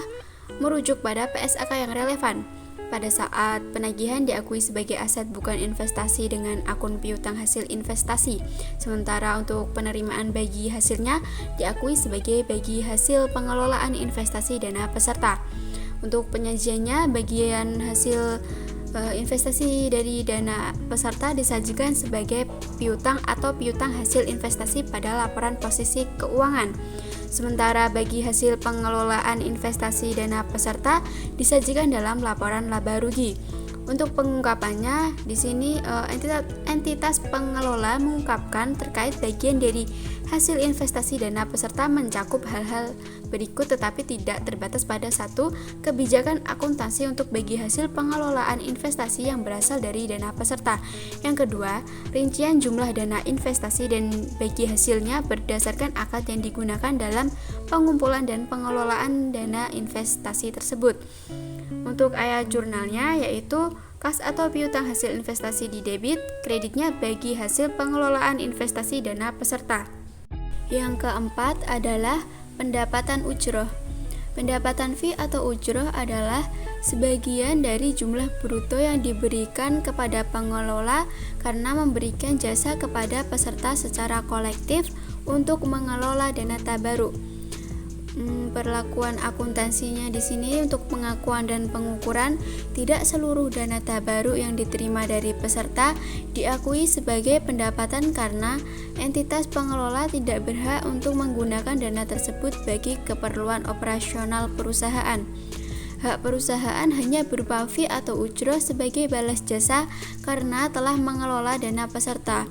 merujuk pada PSAK yang relevan. Pada saat penagihan diakui sebagai aset bukan investasi dengan akun piutang hasil investasi. Sementara untuk penerimaan bagi hasilnya diakui sebagai bagi hasil pengelolaan investasi dana peserta. Untuk penyajiannya, bagian hasil investasi dari dana peserta disajikan sebagai piutang atau piutang hasil investasi pada laporan posisi keuangan. Sementara bagi hasil pengelolaan investasi dana peserta disajikan dalam laporan laba rugi. Untuk pengungkapannya, di sini entitas pengelola mengungkapkan terkait bagian dari hasil investasi dana peserta mencakup hal-hal berikut tetapi tidak terbatas pada satu kebijakan akuntansi untuk bagi hasil pengelolaan investasi yang berasal dari dana peserta. Yang kedua, rincian jumlah dana investasi dan bagi hasilnya berdasarkan akad yang digunakan dalam pengumpulan dan pengelolaan dana investasi tersebut. Untuk ayat jurnalnya yaitu kas atau piutang hasil investasi di debit, kreditnya bagi hasil pengelolaan investasi dana peserta. Yang keempat adalah pendapatan ujroh. Pendapatan fee atau ujroh adalah sebagian dari jumlah bruto yang diberikan kepada pengelola karena memberikan jasa kepada peserta secara kolektif untuk mengelola dana tabaruk. Perlakuan akuntansinya di sini untuk pengakuan dan pengukuran, tidak seluruh dana tabaruk yang diterima dari peserta diakui sebagai pendapatan karena entitas pengelola tidak berhak untuk menggunakan dana tersebut bagi keperluan operasional perusahaan. Hak perusahaan hanya berupa fee atau ujroh sebagai balas jasa karena telah mengelola dana peserta.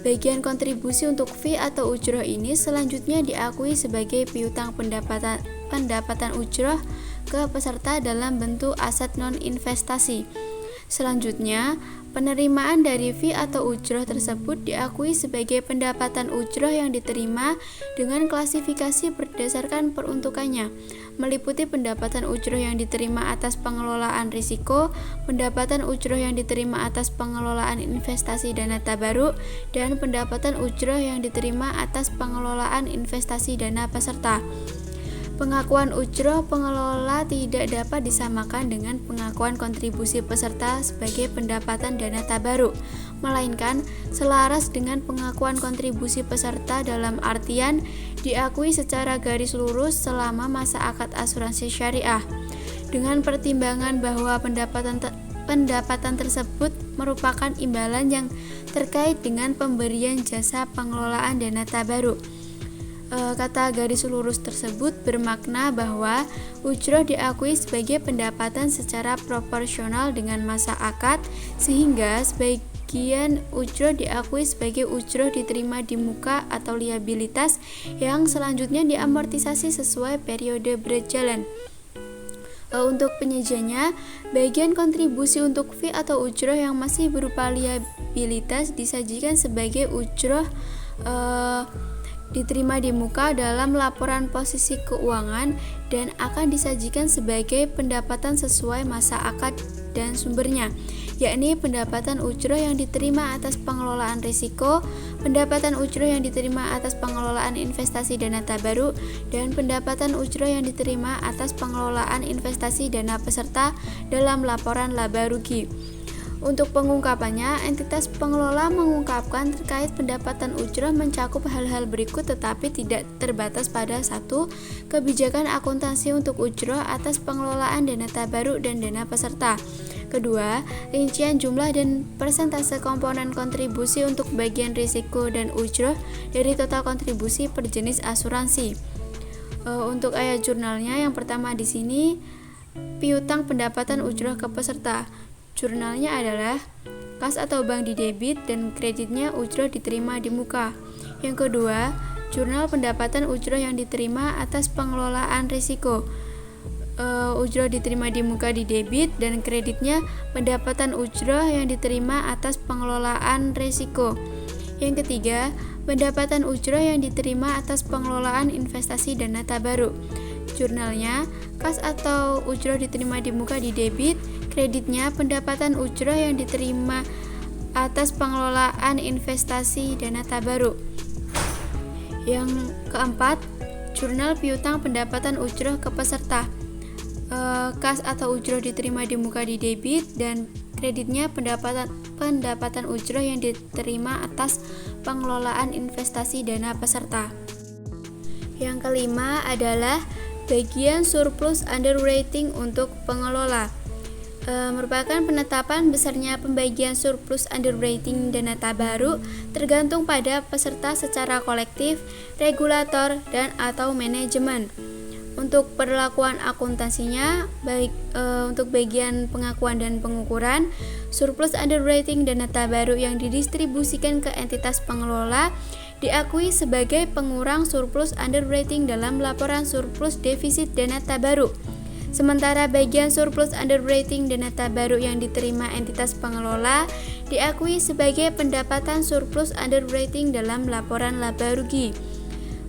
Bagian kontribusi untuk fee atau ujroh ini selanjutnya diakui sebagai piutang pendapatan ujroh ke peserta dalam bentuk aset non-investasi. Selanjutnya, penerimaan dari fee atau ujroh tersebut diakui sebagai pendapatan ujroh yang diterima dengan klasifikasi berdasarkan peruntukannya, meliputi pendapatan ujroh yang diterima atas pengelolaan risiko, pendapatan ujroh yang diterima atas pengelolaan investasi dana tabaruk, dan pendapatan ujroh yang diterima atas pengelolaan investasi dana peserta. Pengakuan ujroh pengelola tidak dapat disamakan dengan pengakuan kontribusi peserta sebagai pendapatan dana tabaruk, melainkan selaras dengan pengakuan kontribusi peserta dalam artian diakui secara garis lurus selama masa akad asuransi syariah, dengan pertimbangan bahwa pendapatan tersebut merupakan imbalan yang terkait dengan pemberian jasa pengelolaan dana tabaruk. Kata garis lurus tersebut bermakna bahwa ujroh diakui sebagai pendapatan secara proporsional dengan masa akad, sehingga sebagian ujroh diakui sebagai ujroh diterima di muka atau liabilitas yang selanjutnya diamortisasi sesuai periode berjalan. Untuk penyajiannya, bagian kontribusi untuk fee atau ujroh yang masih berupa liabilitas disajikan sebagai ujroh diterima di muka dalam laporan posisi keuangan dan akan disajikan sebagai pendapatan sesuai masa akad dan sumbernya, yakni pendapatan ujroh yang diterima atas pengelolaan risiko, pendapatan ujroh yang diterima atas pengelolaan investasi dana tabaruk, dan pendapatan ujroh yang diterima atas pengelolaan investasi dana peserta dalam laporan laba rugi. Untuk pengungkapannya, entitas pengelola mengungkapkan terkait pendapatan ujroh mencakup hal-hal berikut tetapi tidak terbatas pada satu kebijakan akuntansi untuk ujroh atas pengelolaan dana tabaruk dan dana peserta. Kedua, rincian jumlah dan persentase komponen kontribusi untuk bagian risiko dan ujroh dari total kontribusi per jenis asuransi. Untuk ayat jurnalnya yang pertama di sini piutang pendapatan ujroh ke peserta. Jurnalnya adalah kas atau bank di debit dan kreditnya ujroh diterima di muka. Yang kedua, jurnal pendapatan ujroh yang diterima atas pengelolaan risiko. Ujroh diterima di muka di debit dan kreditnya pendapatan ujroh yang diterima atas pengelolaan risiko. Yang ketiga, pendapatan ujroh yang diterima atas pengelolaan investasi dana tabaruk. Jurnalnya, kas atau ujroh diterima di muka di debit, kreditnya pendapatan ujroh yang diterima atas pengelolaan investasi dana tabaruk. Yang keempat, jurnal piutang pendapatan ujroh ke peserta. Kas atau ujroh diterima di muka di debit dan kreditnya pendapatan ujroh yang diterima atas pengelolaan investasi dana peserta. Yang kelima adalah bagian surplus underwriting untuk pengelola. Merupakan penetapan besarnya pembagian surplus underwriting dana tabaruk tergantung pada peserta secara kolektif, regulator, dan atau manajemen. Untuk perlakuan akuntansinya, baik untuk bagian pengakuan dan pengukuran, surplus underwriting dana tabaruk yang didistribusikan ke entitas pengelola diakui sebagai pengurang surplus underwriting dalam laporan surplus defisit dana tabaruk. Sementara bagian surplus underwriting dana tabaruk yang diterima entitas pengelola diakui sebagai pendapatan surplus underwriting dalam laporan laba rugi.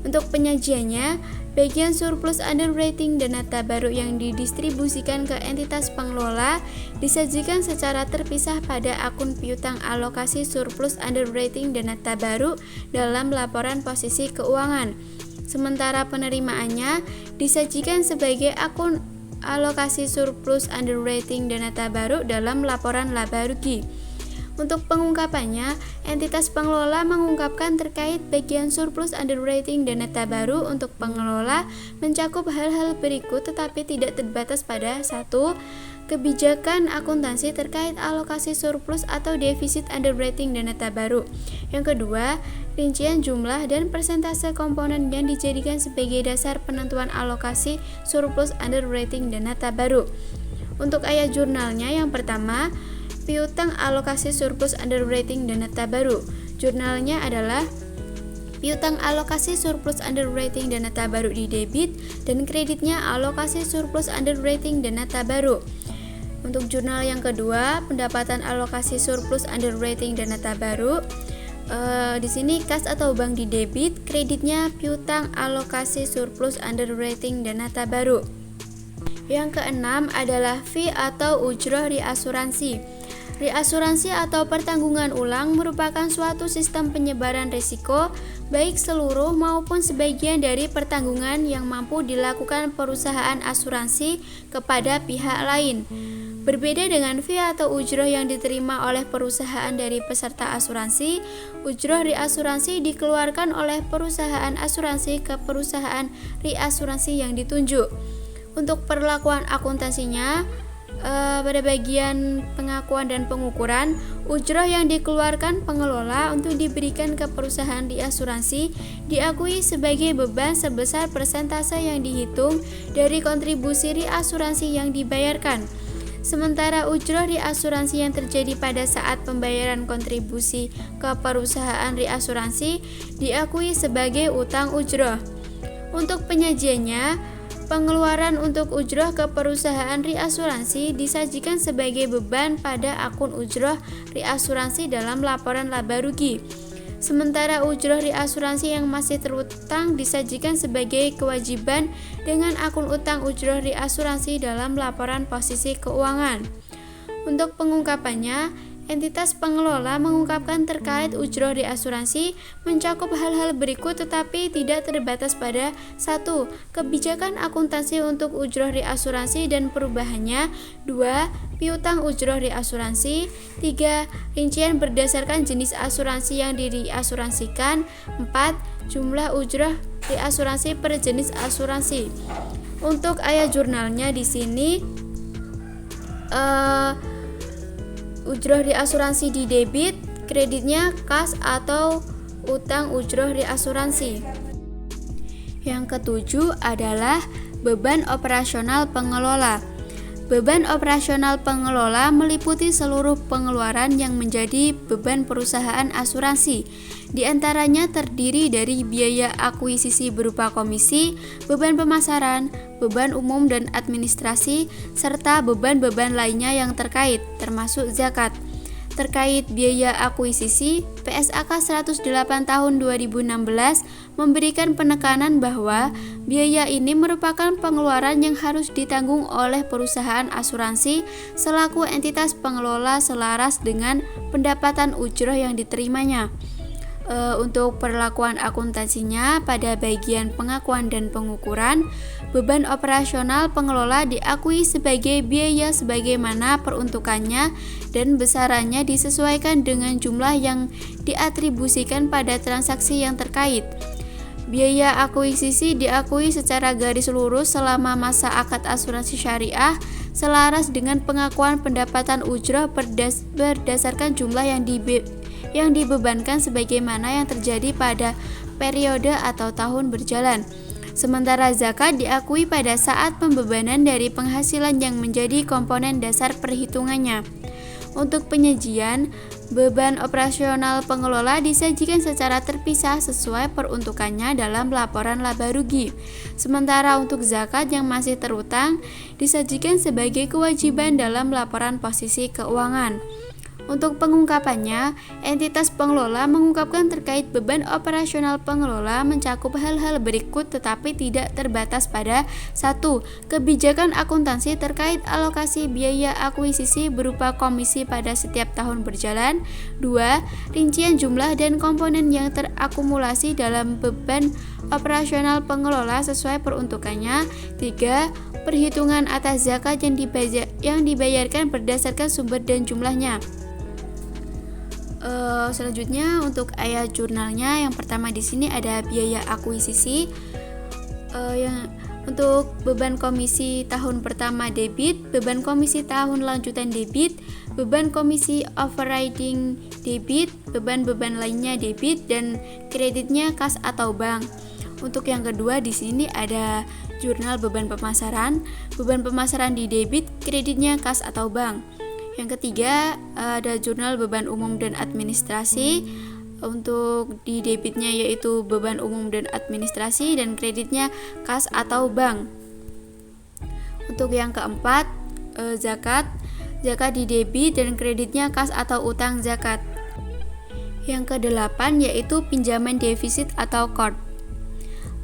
Untuk penyajiannya, bagian surplus underwriting dana tabaruk yang didistribusikan ke entitas pengelola disajikan secara terpisah pada akun piutang alokasi surplus underwriting dana tabaruk dalam laporan posisi keuangan. Sementara penerimaannya disajikan sebagai akun alokasi surplus underwriting dana tabaruk dalam laporan laba rugi. Untuk pengungkapannya, entitas pengelola mengungkapkan terkait bagian surplus underwriting dana tabaruk untuk pengelola mencakup hal-hal berikut tetapi tidak terbatas pada 1. Kebijakan akuntansi terkait alokasi surplus atau defisit underwriting dana tabaruk. Yang kedua, rincian jumlah dan persentase komponen yang dijadikan sebagai dasar penentuan alokasi surplus underwriting dana tabaruk. Untuk ayat jurnalnya yang pertama, piutang alokasi surplus underwriting dana tabaruk. Jurnalnya adalah piutang alokasi surplus underwriting dana tabaruk di debit dan kreditnya alokasi surplus underwriting dana tabaruk. Untuk jurnal yang kedua, pendapatan alokasi surplus underwriting dana tabaruk. Di sini kas atau bank di debit, kreditnya piutang alokasi surplus underwriting dana tabaruk. Yang keenam adalah fee atau ujroh reasuransi. Reasuransi atau pertanggungan ulang merupakan suatu sistem penyebaran risiko baik seluruh maupun sebagian dari pertanggungan yang mampu dilakukan perusahaan asuransi kepada pihak lain. Berbeda dengan fee atau ujroh yang diterima oleh perusahaan dari peserta asuransi, ujroh reasuransi dikeluarkan oleh perusahaan asuransi ke perusahaan reasuransi yang ditunjuk. Untuk perlakuan akuntansinya, pada bagian pengakuan dan pengukuran, ujroh yang dikeluarkan pengelola untuk diberikan ke perusahaan reasuransi diakui sebagai beban sebesar persentase yang dihitung dari kontribusi reasuransi yang dibayarkan. Sementara ujroh reasuransi yang terjadi pada saat pembayaran kontribusi ke perusahaan reasuransi diakui sebagai utang ujroh. Untuk penyajiannya, pengeluaran untuk ujroh ke perusahaan reasuransi disajikan sebagai beban pada akun ujroh reasuransi dalam laporan laba rugi. Sementara ujroh reasuransi yang masih terutang disajikan sebagai kewajiban dengan akun utang ujroh reasuransi dalam laporan posisi keuangan. Untuk pengungkapannya, entitas pengelola mengungkapkan terkait ujroh reasuransi mencakup hal-hal berikut tetapi tidak terbatas pada 1. Kebijakan akuntansi untuk ujroh reasuransi dan perubahannya. 2. Piutang ujroh reasuransi. 3. Rincian berdasarkan jenis asuransi yang direasuransikan. 4. Jumlah ujroh reasuransi per jenis asuransi. Untuk ayat jurnalnya di sini ujroh reasuransi di debit, kreditnya kas atau utang ujroh reasuransi. Yang ketujuh adalah beban operasional pengelola. Beban operasional pengelola meliputi seluruh pengeluaran yang menjadi beban perusahaan asuransi. Di antaranya terdiri dari biaya akuisisi berupa komisi, beban pemasaran, beban umum dan administrasi, serta beban-beban lainnya yang terkait, termasuk zakat. Terkait biaya akuisisi, PSAK 108 tahun 2016 memberikan penekanan bahwa biaya ini merupakan pengeluaran yang harus ditanggung oleh perusahaan asuransi selaku entitas pengelola selaras dengan pendapatan ujroh yang diterimanya. Untuk perlakuan akuntansinya pada bagian pengakuan dan pengukuran, beban operasional pengelola diakui sebagai biaya sebagaimana peruntukannya dan besarannya disesuaikan dengan jumlah yang diatribusikan pada transaksi yang terkait. Biaya akuisisi diakui secara garis lurus selama masa akad asuransi syariah selaras dengan pengakuan pendapatan ujroh berdasarkan jumlah yang dibebankan sebagaimana yang terjadi pada periode atau tahun berjalan. Sementara zakat diakui pada saat pembebanan dari penghasilan yang menjadi komponen dasar perhitungannya. Untuk penyajian, beban operasional pengelola disajikan secara terpisah sesuai peruntukannya dalam laporan laba rugi. Sementara untuk zakat yang masih terutang disajikan sebagai kewajiban dalam laporan posisi keuangan. Untuk pengungkapannya, entitas pengelola mengungkapkan terkait beban operasional pengelola mencakup hal-hal berikut tetapi tidak terbatas pada 1. Kebijakan akuntansi terkait alokasi biaya akuisisi berupa komisi pada setiap tahun berjalan. 2. Rincian jumlah dan komponen yang terakumulasi dalam beban operasional pengelola sesuai peruntukannya. 3. Perhitungan atas zakat yang dibayarkan berdasarkan sumber dan jumlahnya. Selanjutnya untuk ayat jurnalnya, yang pertama di sini ada biaya akuisisi. Yang untuk beban komisi tahun pertama debit, beban komisi tahun lanjutan debit, beban komisi overriding debit, beban-beban lainnya debit, dan kreditnya kas atau bank. Untuk yang kedua di sini ada jurnal beban pemasaran di debit, kreditnya kas atau bank. Yang ketiga ada jurnal beban umum dan administrasi. Untuk di debitnya yaitu beban umum dan administrasi dan kreditnya kas atau bank. Untuk yang keempat zakat di debit dan kreditnya kas atau utang zakat. Yang kedelapan yaitu pinjaman defisit atau qard.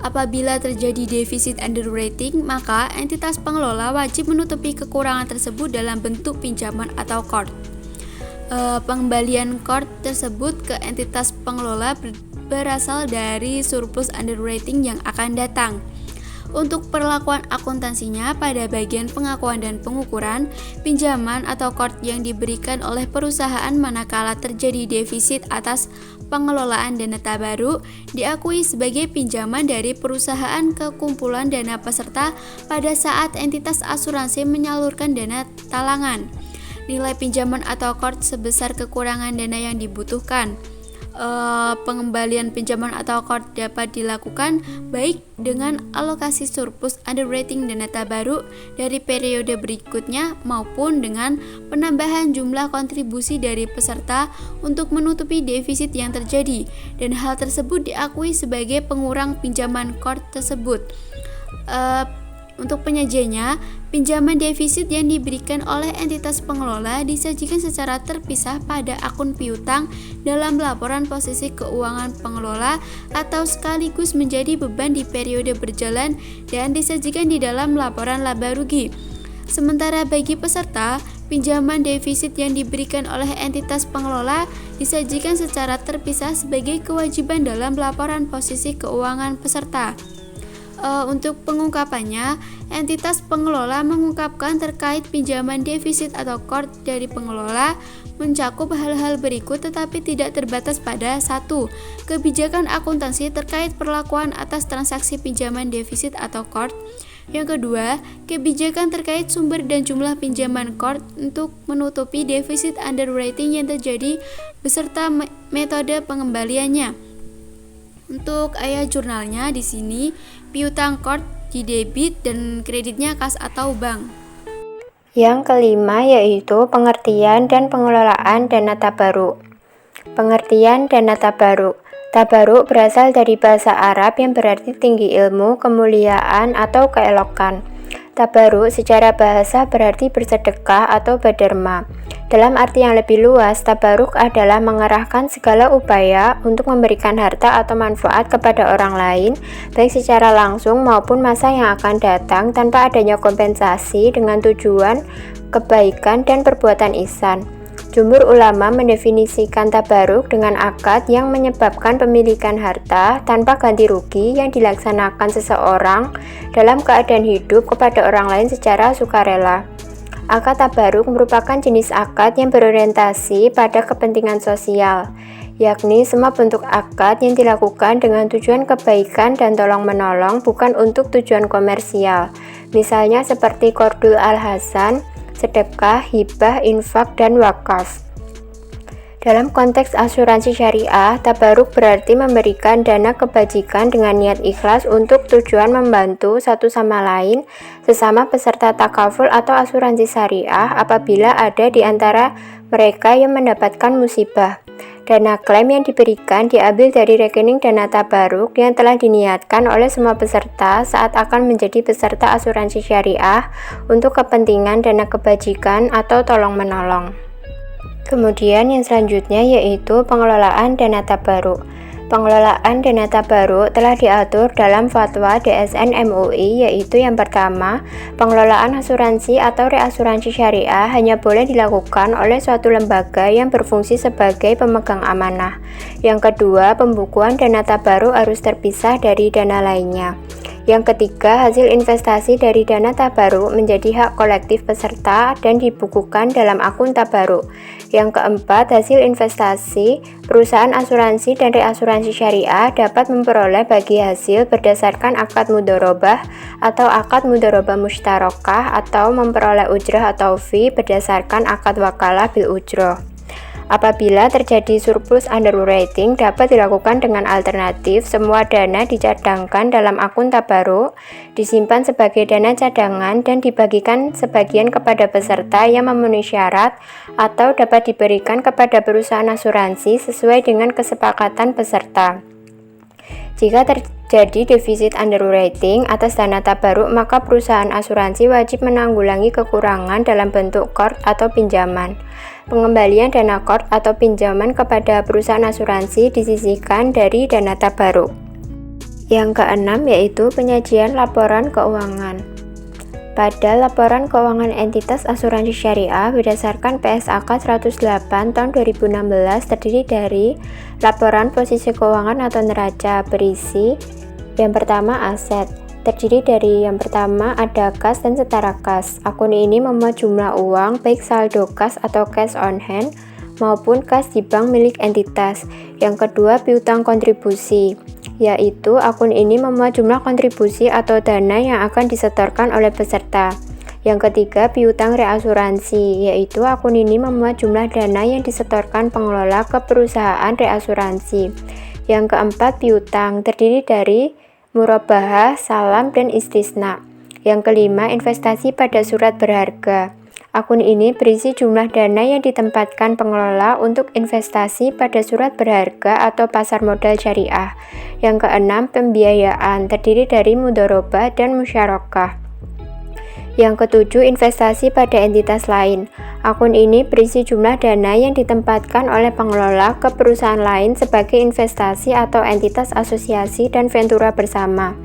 Apabila terjadi defisit underwriting, maka entitas pengelola wajib menutupi kekurangan tersebut dalam bentuk pinjaman atau qard. Pengembalian qard tersebut ke entitas pengelola berasal dari surplus underwriting yang akan datang. Untuk perlakuan akuntansinya pada bagian pengakuan dan pengukuran, pinjaman atau qard yang diberikan oleh perusahaan manakala terjadi defisit atas pengelolaan dana tabaruk diakui sebagai pinjaman dari perusahaan ke kumpulan dana peserta pada saat entitas asuransi menyalurkan dana talangan. Nilai pinjaman atau qard sebesar kekurangan dana yang dibutuhkan. Pengembalian pinjaman atau qard dapat dilakukan baik dengan alokasi surplus underwriting dana tabaruk dari periode berikutnya maupun dengan penambahan jumlah kontribusi dari peserta untuk menutupi defisit yang terjadi, dan hal tersebut diakui sebagai pengurang pinjaman qard tersebut. Untuk penyajiannya, pinjaman defisit yang diberikan oleh entitas pengelola disajikan secara terpisah pada akun piutang dalam laporan posisi keuangan pengelola atau sekaligus menjadi beban di periode berjalan dan disajikan di dalam laporan laba rugi. Sementara bagi peserta, pinjaman defisit yang diberikan oleh entitas pengelola disajikan secara terpisah sebagai kewajiban dalam laporan posisi keuangan peserta. Untuk pengungkapannya, entitas pengelola mengungkapkan terkait pinjaman defisit atau qard dari pengelola mencakup hal-hal berikut tetapi tidak terbatas pada 1. Kebijakan akuntansi terkait perlakuan atas transaksi pinjaman defisit atau qard. Yang kedua, kebijakan terkait sumber dan jumlah pinjaman qard untuk menutupi defisit underwriting yang terjadi beserta metode pengembaliannya. Untuk ayat jurnalnya di sini piutang qard di debit dan kreditnya kas atau bank. Yang kelima yaitu pengertian dan pengelolaan dana tabaruk. Pengertian dana tabaruk. Tabaruk berasal dari bahasa Arab yang berarti tinggi ilmu, kemuliaan, atau keelokan. Tabaruk secara bahasa berarti bersedekah atau berderma. Dalam arti yang lebih luas, tabaruk adalah mengerahkan segala upaya untuk memberikan harta atau manfaat kepada orang lain, baik secara langsung maupun masa yang akan datang tanpa adanya kompensasi dengan tujuan kebaikan dan perbuatan ihsan. Jumhur ulama mendefinisikan tabaruk dengan akad yang menyebabkan pemilikan harta tanpa ganti rugi yang dilaksanakan seseorang dalam keadaan hidup kepada orang lain secara sukarela. Akad tabaruk merupakan jenis akad yang berorientasi pada kepentingan sosial, yakni semua bentuk akad yang dilakukan dengan tujuan kebaikan dan tolong-menolong bukan untuk tujuan komersial, misalnya seperti qardul al-hasan, sedekah, hibah, infak, dan wakaf. Dalam konteks asuransi syariah, tabaruk berarti memberikan dana kebajikan dengan niat ikhlas untuk tujuan membantu satu sama lain sesama peserta takaful atau asuransi syariah apabila ada di antara mereka yang mendapatkan musibah. Dana klaim yang diberikan diambil dari rekening dana tabaruk yang telah diniatkan oleh semua peserta saat akan menjadi peserta asuransi syariah untuk kepentingan dana kebajikan atau tolong-menolong. Kemudian yang selanjutnya yaitu pengelolaan dana tabaruk. Pengelolaan dana tabaruk telah diatur dalam fatwa DSN MUI, yaitu yang pertama, pengelolaan asuransi atau reasuransi syariah hanya boleh dilakukan oleh suatu lembaga yang berfungsi sebagai pemegang amanah. Yang kedua, pembukuan dana tabaruk harus terpisah dari dana lainnya. Yang ketiga, hasil investasi dari dana tabaruk menjadi hak kolektif peserta dan dibukukan dalam akun tabaruk. Yang keempat, hasil investasi perusahaan asuransi dan reasuransi syariah dapat memperoleh bagi hasil berdasarkan akad mudharabah atau akad mudharabah musytarakah atau memperoleh ujrah atau fee berdasarkan akad wakalah bil ujrah. Apabila terjadi surplus underwriting, dapat dilakukan dengan alternatif semua dana dicadangkan dalam akun tabaruk, disimpan sebagai dana cadangan dan dibagikan sebagian kepada peserta yang memenuhi syarat atau dapat diberikan kepada perusahaan asuransi sesuai dengan kesepakatan peserta. Jika terjadi defisit underwriting atas dana tabaruk, maka perusahaan asuransi wajib menanggulangi kekurangan dalam bentuk qard atau pinjaman. Pengembalian dana qard atau pinjaman kepada perusahaan asuransi disisihkan dari dana tabaruk. Yang keenam yaitu penyajian laporan keuangan. Pada laporan keuangan entitas asuransi syariah berdasarkan PSAK 108 tahun 2016 terdiri dari laporan posisi keuangan atau neraca berisi yang pertama aset. Terdiri dari yang pertama ada kas dan setara kas. Akun ini memuat jumlah uang baik saldo kas atau cash on hand maupun kas di bank milik entitas. Yang kedua piutang kontribusi, yaitu akun ini memuat jumlah kontribusi atau dana yang akan disetorkan oleh peserta. Yang ketiga piutang reasuransi, yaitu akun ini memuat jumlah dana yang disetorkan pengelola ke perusahaan reasuransi. Yang keempat piutang, terdiri dari murabahah, salam, dan istisna. Yang kelima, investasi pada surat berharga. Akun ini berisi jumlah dana yang ditempatkan pengelola untuk investasi pada surat berharga atau pasar modal syariah. Yang keenam, pembiayaan, terdiri dari mudharabah dan musyarakah. Yang ketujuh, investasi pada entitas lain. Akun ini berisi jumlah dana yang ditempatkan oleh pengelola ke perusahaan lain sebagai investasi atau entitas asosiasi dan ventura bersama.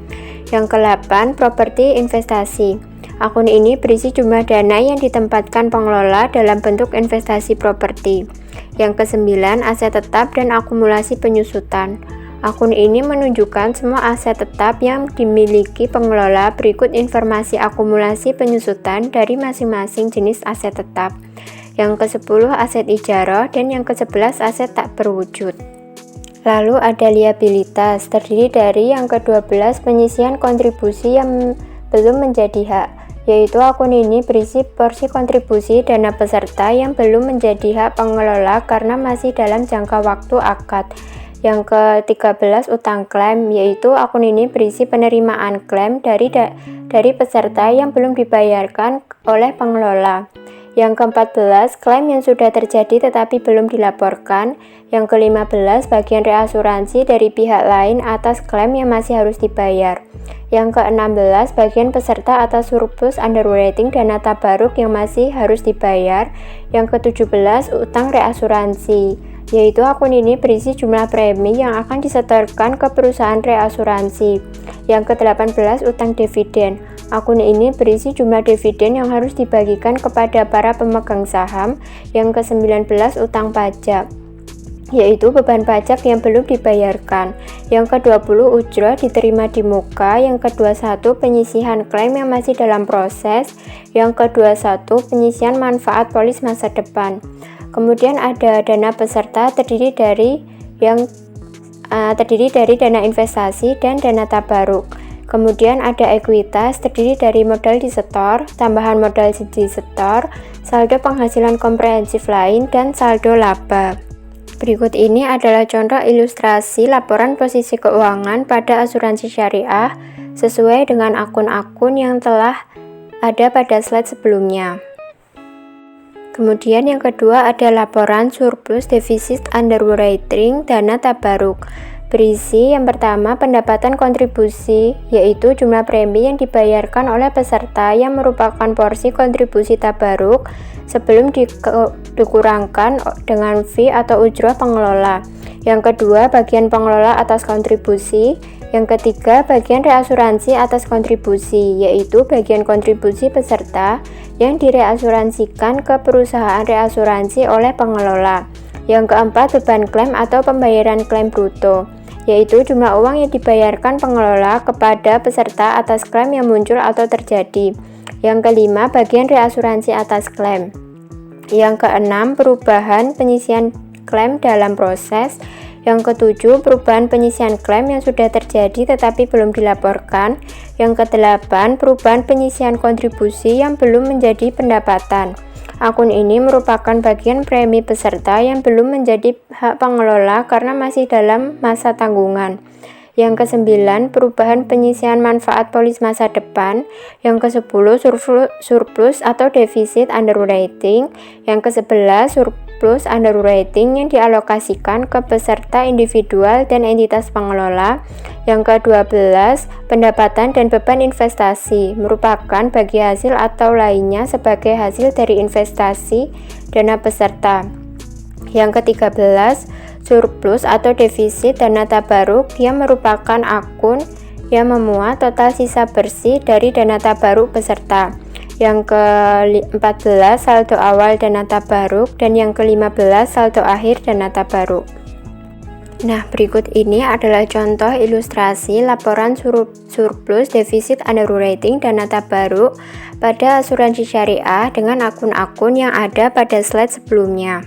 Yang ke-8, properti investasi. Akun ini berisi jumlah dana yang ditempatkan pengelola dalam bentuk investasi properti. Yang ke-9, aset tetap dan akumulasi penyusutan. Akun ini menunjukkan semua aset tetap yang dimiliki pengelola berikut informasi akumulasi penyusutan dari masing-masing jenis aset tetap. Yang ke-10 aset ijarah dan yang ke-11 aset tak berwujud. Lalu ada liabilitas, terdiri dari yang ke-12 penyisian kontribusi yang belum menjadi hak, yaitu akun ini berisi porsi kontribusi dana peserta yang belum menjadi hak pengelola karena masih dalam jangka waktu akad. Yang ke-13 utang klaim, yaitu akun ini berisi penerimaan klaim dari peserta yang belum dibayarkan oleh pengelola. Yang ke-14, klaim yang sudah terjadi tetapi belum dilaporkan. Yang ke-15, bagian reasuransi dari pihak lain atas klaim yang masih harus dibayar. Yang ke-16, bagian peserta atas surplus underwriting dana tabaruk yang masih harus dibayar. Yang ke-17, utang reasuransi, yaitu akun ini berisi jumlah premi yang akan disetorkan ke perusahaan reasuransi. Yang ke-18, utang dividen. Akun ini berisi jumlah dividen yang harus dibagikan kepada para pemegang saham. Yang ke-19, utang pajak, yaitu beban pajak yang belum dibayarkan. Yang ke-20, ujroh diterima di muka. Yang ke-21, penyisihan klaim yang masih dalam proses. Yang ke-21, penyisihan manfaat polis masa depan. Kemudian ada dana peserta terdiri dari dana investasi dan dana tabaruk. Kemudian ada ekuitas terdiri dari modal disetor, tambahan modal disetor, saldo penghasilan komprehensif lain, dan saldo laba. Berikut ini adalah contoh ilustrasi laporan posisi keuangan pada asuransi syariah sesuai dengan akun-akun yang telah ada pada slide sebelumnya. Kemudian yang kedua ada laporan surplus defisit underwriting dana tabaruk. Berisi yang pertama pendapatan kontribusi, yaitu jumlah premi yang dibayarkan oleh peserta yang merupakan porsi kontribusi tabaruk sebelum dikurangkan dengan fee atau ujroh pengelola. Yang kedua, bagian pengelola atas kontribusi. Yang ketiga, bagian reasuransi atas kontribusi, yaitu bagian kontribusi peserta yang direasuransikan ke perusahaan reasuransi oleh pengelola. Yang keempat, beban klaim atau pembayaran klaim bruto, yaitu jumlah uang yang dibayarkan pengelola kepada peserta atas klaim yang muncul atau terjadi. Yang kelima, bagian reasuransi atas klaim. Yang keenam, perubahan penyisihan klaim dalam proses. Yang ketujuh, perubahan penyisihan klaim yang sudah terjadi tetapi belum dilaporkan. Yang kedelapan, perubahan penyisihan kontribusi yang belum menjadi pendapatan. Akun ini merupakan bagian premi peserta yang belum menjadi hak pengelola karena masih dalam masa tanggungan. Yang ke-9, perubahan penyisihan manfaat polis masa depan. Yang ke-10, surplus atau defisit underwriting. Yang ke-11, surplus underwriting yang dialokasikan ke peserta individual dan entitas pengelola. Yang ke-12, pendapatan dan beban investasi, merupakan bagi hasil atau lainnya sebagai hasil dari investasi dana peserta. Yang ke-13, surplus atau defisit dana tabaruk, yang merupakan akun yang memuat total sisa bersih dari dana tabaruk peserta. Yang ke-14, saldo awal dana tabaruk, dan yang ke-15, saldo akhir dana tabaruk. Nah, berikut ini adalah contoh ilustrasi laporan surplus defisit underwriting dana tabaruk pada asuransi syariah dengan akun-akun yang ada pada slide sebelumnya.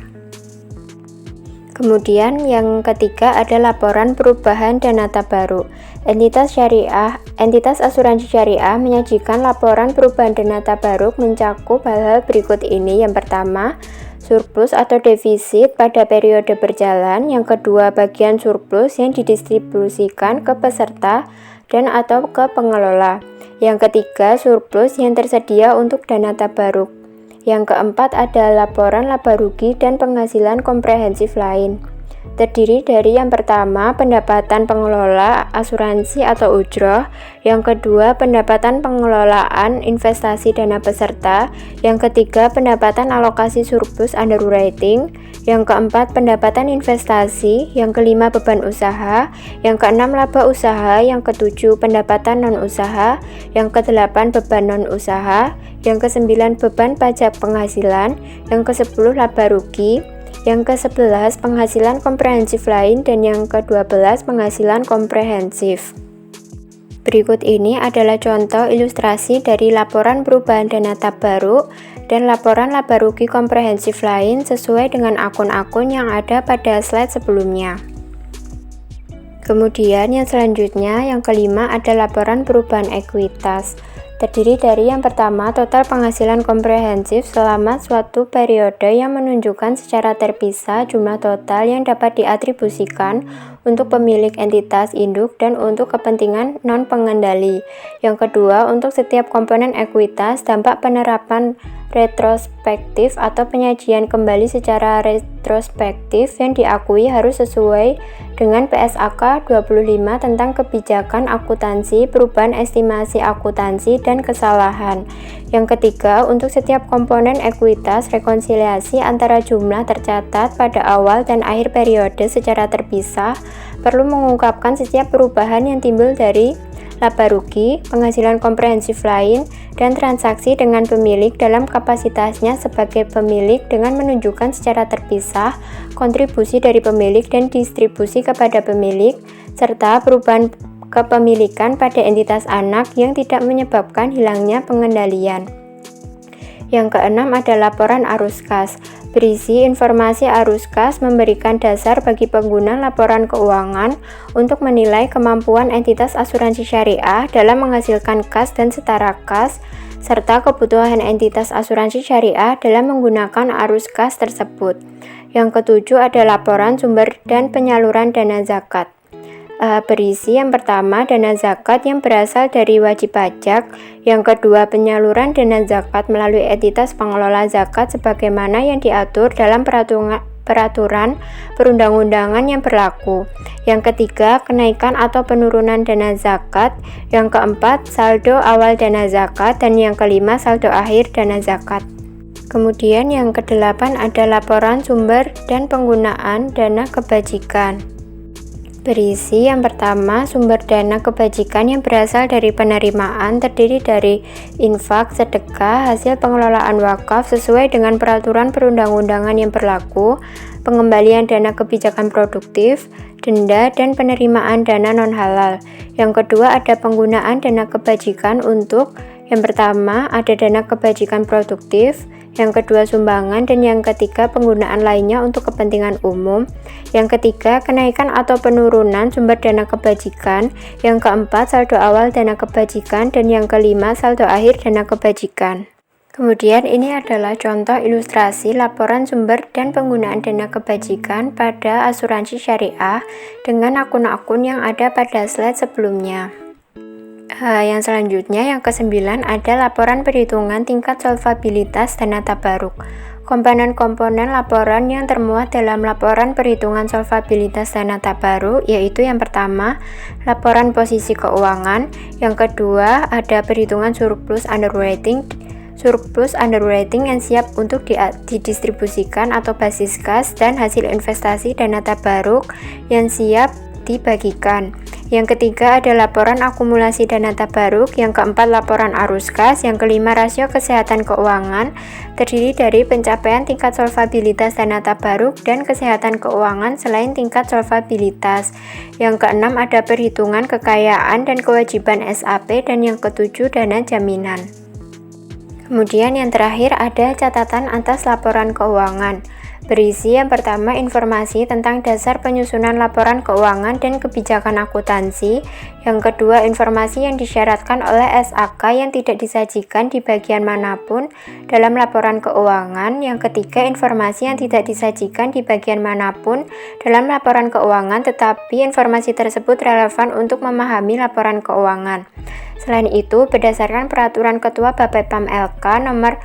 Kemudian yang ketiga ada laporan perubahan dana tabaruk. Entitas asuransi syariah menyajikan laporan perubahan dana tabaruk mencakup hal-hal berikut ini. Yang pertama, surplus atau defisit pada periode berjalan. Yang kedua, bagian surplus yang didistribusikan ke peserta dan atau ke pengelola. Yang ketiga, surplus yang tersedia untuk dana tabaruk. Yang keempat ada laporan laba rugi dan penghasilan komprehensif lain. Terdiri dari yang pertama, pendapatan pengelola asuransi atau ujroh. Yang kedua, pendapatan pengelolaan investasi dana peserta. Yang ketiga, pendapatan alokasi surplus underwriting. Yang keempat, pendapatan investasi. Yang kelima, beban usaha. Yang keenam, laba usaha. Yang ketujuh, pendapatan non-usaha. Yang kedelapan, beban non-usaha. Yang kesembilan, beban pajak penghasilan. Yang kesepuluh, laba rugi. Yang ke-11 penghasilan komprehensif lain, dan yang ke-12 penghasilan komprehensif. Berikut ini adalah contoh ilustrasi dari laporan perubahan dana tabaruk dan laporan laba rugi komprehensif lain sesuai dengan akun-akun yang ada pada slide sebelumnya. Kemudian yang selanjutnya, yang kelima ada laporan perubahan ekuitas. Terdiri dari yang pertama, total penghasilan komprehensif selama suatu periode yang menunjukkan secara terpisah jumlah total yang dapat diatribusikan untuk pemilik entitas induk dan untuk kepentingan non-pengendali. Yang kedua, untuk setiap komponen ekuitas, dampak penerapan retrospektif atau penyajian kembali secara retrospektif yang diakui harus sesuai dengan PSAK 25 tentang kebijakan akuntansi, perubahan estimasi akuntansi, dan kesalahan. Yang ketiga, untuk setiap komponen ekuitas, rekonsiliasi antara jumlah tercatat pada awal dan akhir periode secara terpisah perlu mengungkapkan setiap perubahan yang timbul dari laba rugi, penghasilan komprehensif lain, dan transaksi dengan pemilik dalam kapasitasnya sebagai pemilik dengan menunjukkan secara terpisah kontribusi dari pemilik dan distribusi kepada pemilik, serta perubahan kepemilikan pada entitas anak yang tidak menyebabkan hilangnya pengendalian. Yang keenam ada laporan arus kas. Berisi informasi arus kas memberikan dasar bagi pengguna laporan keuangan untuk menilai kemampuan entitas asuransi syariah dalam menghasilkan kas dan setara kas, serta kebutuhan entitas asuransi syariah dalam menggunakan arus kas tersebut. Yang ketujuh ada laporan sumber dan penyaluran dana zakat. Berisi yang pertama dana zakat yang berasal dari wajib pajak, yang kedua penyaluran dana zakat melalui entitas pengelola zakat sebagaimana yang diatur dalam peraturan perundang-undangan yang berlaku, yang ketiga kenaikan atau penurunan dana zakat, yang keempat saldo awal dana zakat, dan yang kelima saldo akhir dana zakat. Kemudian yang kedelapan ada laporan sumber dan penggunaan dana kebajikan. Berisi yang pertama, sumber dana kebajikan yang berasal dari penerimaan terdiri dari infak, sedekah, hasil pengelolaan wakaf sesuai dengan peraturan perundang-undangan yang berlaku, pengembalian dana kebijakan produktif, denda, dan penerimaan dana non-halal. Yang kedua ada penggunaan dana kebajikan untuk yang pertama ada dana kebajikan produktif, yang kedua sumbangan, dan yang ketiga penggunaan lainnya untuk kepentingan umum. Yang ketiga kenaikan atau penurunan sumber dana kebajikan, yang keempat saldo awal dana kebajikan, dan yang kelima saldo akhir dana kebajikan. Kemudian ini adalah contoh ilustrasi laporan sumber dan penggunaan dana kebajikan pada asuransi syariah dengan akun-akun yang ada pada slide sebelumnya. Yang selanjutnya, yang ke-9 ada laporan perhitungan tingkat solvabilitas dana tabaruk. Komponen-komponen laporan yang termuat dalam laporan perhitungan solvabilitas dana tabaruk yaitu yang pertama, laporan posisi keuangan, yang kedua ada perhitungan surplus underwriting yang siap untuk didistribusikan atau basis kas, dan hasil investasi dana tabaruk yang siap dibagikan. Yang ketiga ada laporan akumulasi dana tabaruk, yang keempat laporan arus kas, yang kelima rasio kesehatan keuangan terdiri dari pencapaian tingkat solvabilitas dana tabaruk dan kesehatan keuangan selain tingkat solvabilitas. Yang keenam ada perhitungan kekayaan dan kewajiban SAP, dan yang ketujuh dana jaminan. Kemudian yang terakhir ada catatan atas laporan keuangan. Berisi yang pertama informasi tentang dasar penyusunan laporan keuangan dan kebijakan akuntansi, yang kedua informasi yang disyaratkan oleh SAK yang tidak disajikan di bagian manapun dalam laporan keuangan, yang ketiga informasi yang tidak disajikan di bagian manapun dalam laporan keuangan tetapi informasi tersebut relevan untuk memahami laporan keuangan. Selain itu, berdasarkan peraturan Ketua Bapepam LK nomor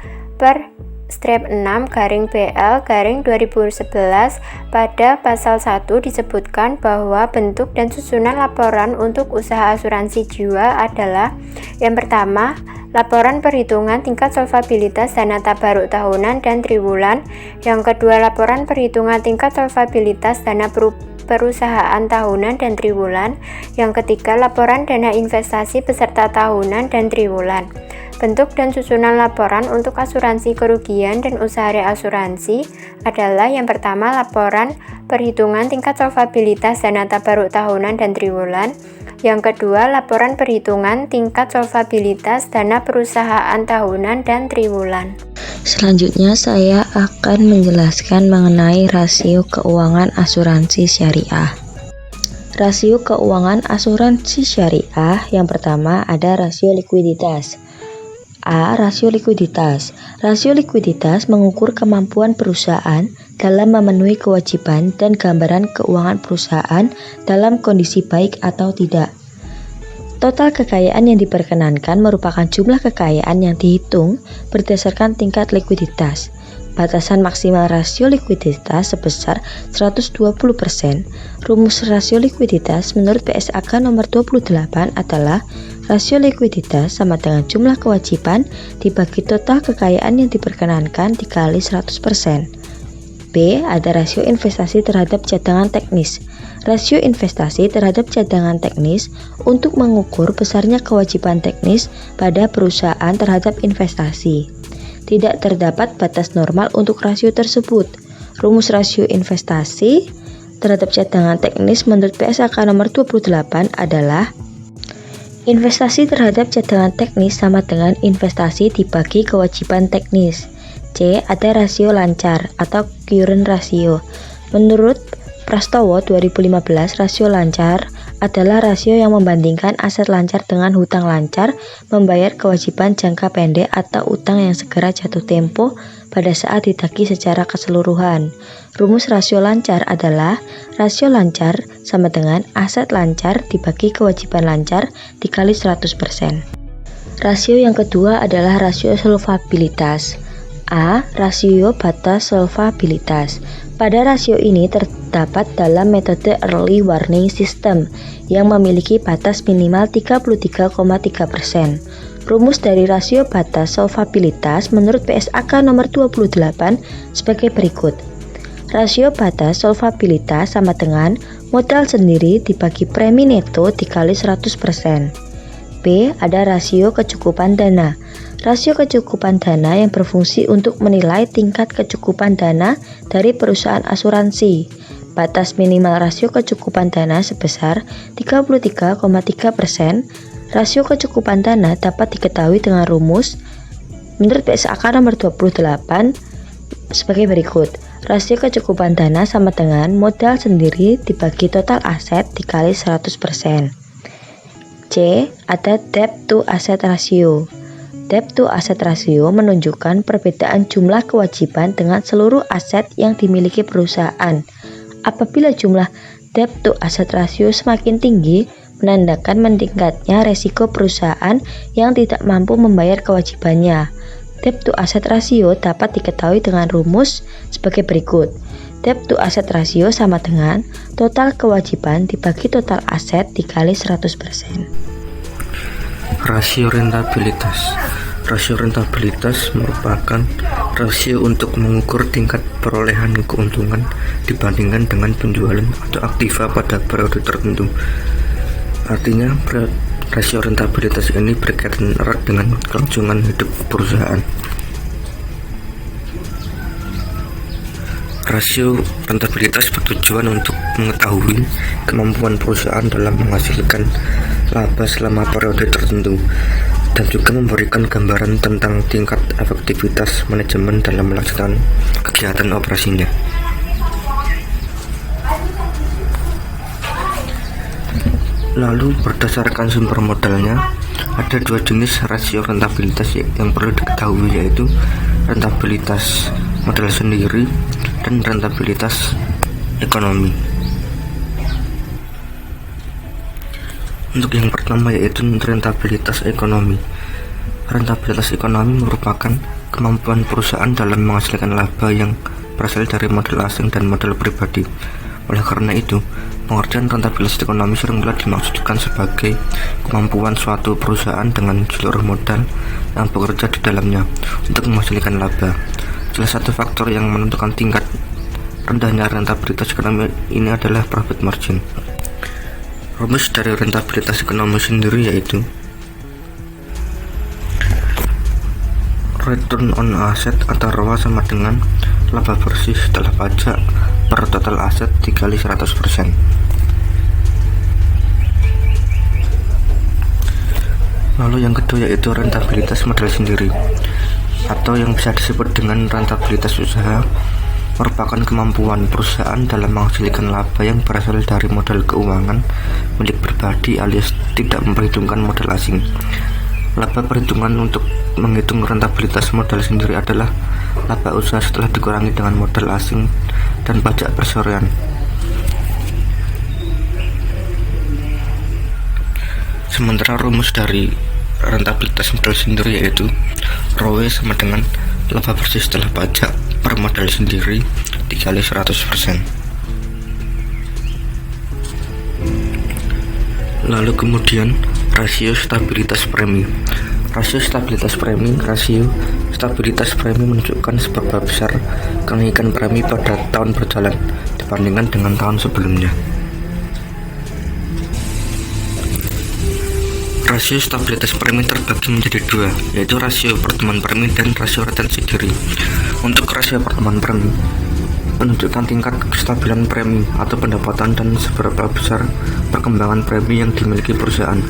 /6/BL/2011 pada pasal 1 disebutkan bahwa bentuk dan susunan laporan untuk usaha asuransi jiwa adalah yang pertama, laporan perhitungan tingkat solvabilitas dana tabaruk tahunan dan triwulan, yang kedua laporan perhitungan tingkat solvabilitas dana perusahaan tahunan dan triwulan, yang ketiga laporan dana investasi beserta tahunan dan triwulan. Bentuk dan susunan laporan untuk asuransi kerugian dan usaha reasuransi adalah yang pertama laporan perhitungan tingkat solvabilitas dana tabaruk tahunan dan triwulan, yang kedua laporan perhitungan tingkat solvabilitas dana perusahaan tahunan dan triwulan. Selanjutnya saya akan menjelaskan mengenai rasio keuangan asuransi syariah. Rasio keuangan asuransi syariah yang pertama ada rasio likuiditas. A. Rasio likuiditas. Rasio likuiditas mengukur kemampuan perusahaan dalam memenuhi kewajiban dan gambaran keuangan perusahaan dalam kondisi baik atau tidak. Total kekayaan yang diperkenankan merupakan jumlah kekayaan yang dihitung berdasarkan tingkat likuiditas. Batasan maksimal rasio likuiditas sebesar 120%. Rumus rasio likuiditas menurut PSAK nomor 28 adalah rasio likuiditas sama dengan jumlah kewajiban dibagi total kekayaan yang diperkenankan dikali 100%. B. Ada rasio investasi terhadap cadangan teknis. Rasio investasi terhadap cadangan teknis untuk mengukur besarnya kewajiban teknis pada perusahaan terhadap investasi. Tidak terdapat batas normal untuk rasio tersebut. Rumus rasio investasi terhadap cadangan teknis menurut PSAK nomor 28 adalah investasi terhadap cadangan teknis sama dengan investasi dibagi kewajiban teknis. C. Ada rasio lancar atau current ratio. Menurut Prastowo 2015, rasio lancar adalah rasio yang membandingkan aset lancar dengan hutang lancar membayar kewajiban jangka pendek atau utang yang segera jatuh tempo pada saat ditagih secara keseluruhan. Rumus rasio lancar adalah rasio lancar sama dengan aset lancar dibagi kewajiban lancar dikali 100%. Rasio yang kedua adalah rasio solvabilitas. A. Rasio batas solvabilitas. Pada rasio ini terdapat dalam metode early warning system yang memiliki batas minimal 33,3%. Rumus dari rasio batas solvabilitas menurut PSAK nomor 28 sebagai berikut. Rasio batas solvabilitas sama dengan modal sendiri dibagi premi neto dikali 100%. B. Ada rasio kecukupan dana. Rasio kecukupan dana yang berfungsi untuk menilai tingkat kecukupan dana dari perusahaan asuransi. Batas minimal rasio kecukupan dana sebesar 33,3%. Rasio kecukupan dana dapat diketahui dengan rumus menurut PSAK nomor 28 sebagai berikut. Rasio kecukupan dana sama dengan modal sendiri dibagi total aset dikali 100%. C. Ada debt to asset ratio. Debt to asset ratio menunjukkan perbedaan jumlah kewajiban dengan seluruh aset yang dimiliki perusahaan. Apabila jumlah debt to asset ratio semakin tinggi, menandakan meningkatnya resiko perusahaan yang tidak mampu membayar kewajibannya. Debt to asset ratio dapat diketahui dengan rumus sebagai berikut. Debt to asset ratio sama dengan total kewajiban dibagi total aset dikali 100%. Rasio rentabilitas. Rasio rentabilitas merupakan rasio untuk mengukur tingkat perolehan keuntungan dibandingkan dengan penjualan atau aktiva pada periode tertentu. Artinya, rasio rentabilitas ini berkaitan erat dengan kelangsungan hidup perusahaan. Rasio rentabilitas bertujuan untuk mengetahui kemampuan perusahaan dalam menghasilkan laba selama periode tertentu dan juga memberikan gambaran tentang tingkat efektivitas manajemen dalam melaksanakan kegiatan operasinya. Lalu berdasarkan sumber modalnya, ada dua jenis rasio rentabilitas yang perlu diketahui, yaitu rentabilitas modal sendiri dan rentabilitas ekonomi. Untuk yang pertama yaitu rentabilitas ekonomi. Rentabilitas ekonomi merupakan kemampuan perusahaan dalam menghasilkan laba yang berasal dari modal asing dan modal pribadi. Oleh karena itu, pengertian rentabilitas ekonomi seringkali dimaksudkan sebagai kemampuan suatu perusahaan dengan seluruh modal yang bekerja di dalamnya untuk menghasilkan laba. Salah satu faktor yang menentukan tingkat rendahnya rentabilitas ekonomi ini adalah profit margin. Rumus dari rentabilitas ekonomi sendiri yaitu return on asset atau ROA sama dengan laba bersih setelah pajak per total aset dikali 100%. Lalu yang kedua yaitu rentabilitas modal sendiri atau yang bisa disebut dengan rentabilitas usaha, merupakan kemampuan perusahaan dalam menghasilkan laba yang berasal dari modal keuangan milik pribadi alias tidak memperhitungkan modal asing. Laba perhitungan untuk menghitung rentabilitas modal sendiri adalah laba usaha setelah dikurangi dengan modal asing dan pajak perseroan. Sementara rumus dari rentabilitas modal sendiri yaitu ROE sama dengan laba bersih setelah pajak per modal sendiri dikali 100%. Lalu kemudian rasio stabilitas premi. Rasio stabilitas premi menunjukkan seberapa besar kenaikan premi pada tahun berjalan dibandingkan dengan tahun sebelumnya. Rasio stabilitas premi terbagi menjadi dua, yaitu rasio pertumbuhan premi dan rasio retensi diri. Untuk rasio pertumbuhan premi menunjukkan tingkat kestabilan premi atau pendapatan dan seberapa besar perkembangan premi yang dimiliki perusahaan.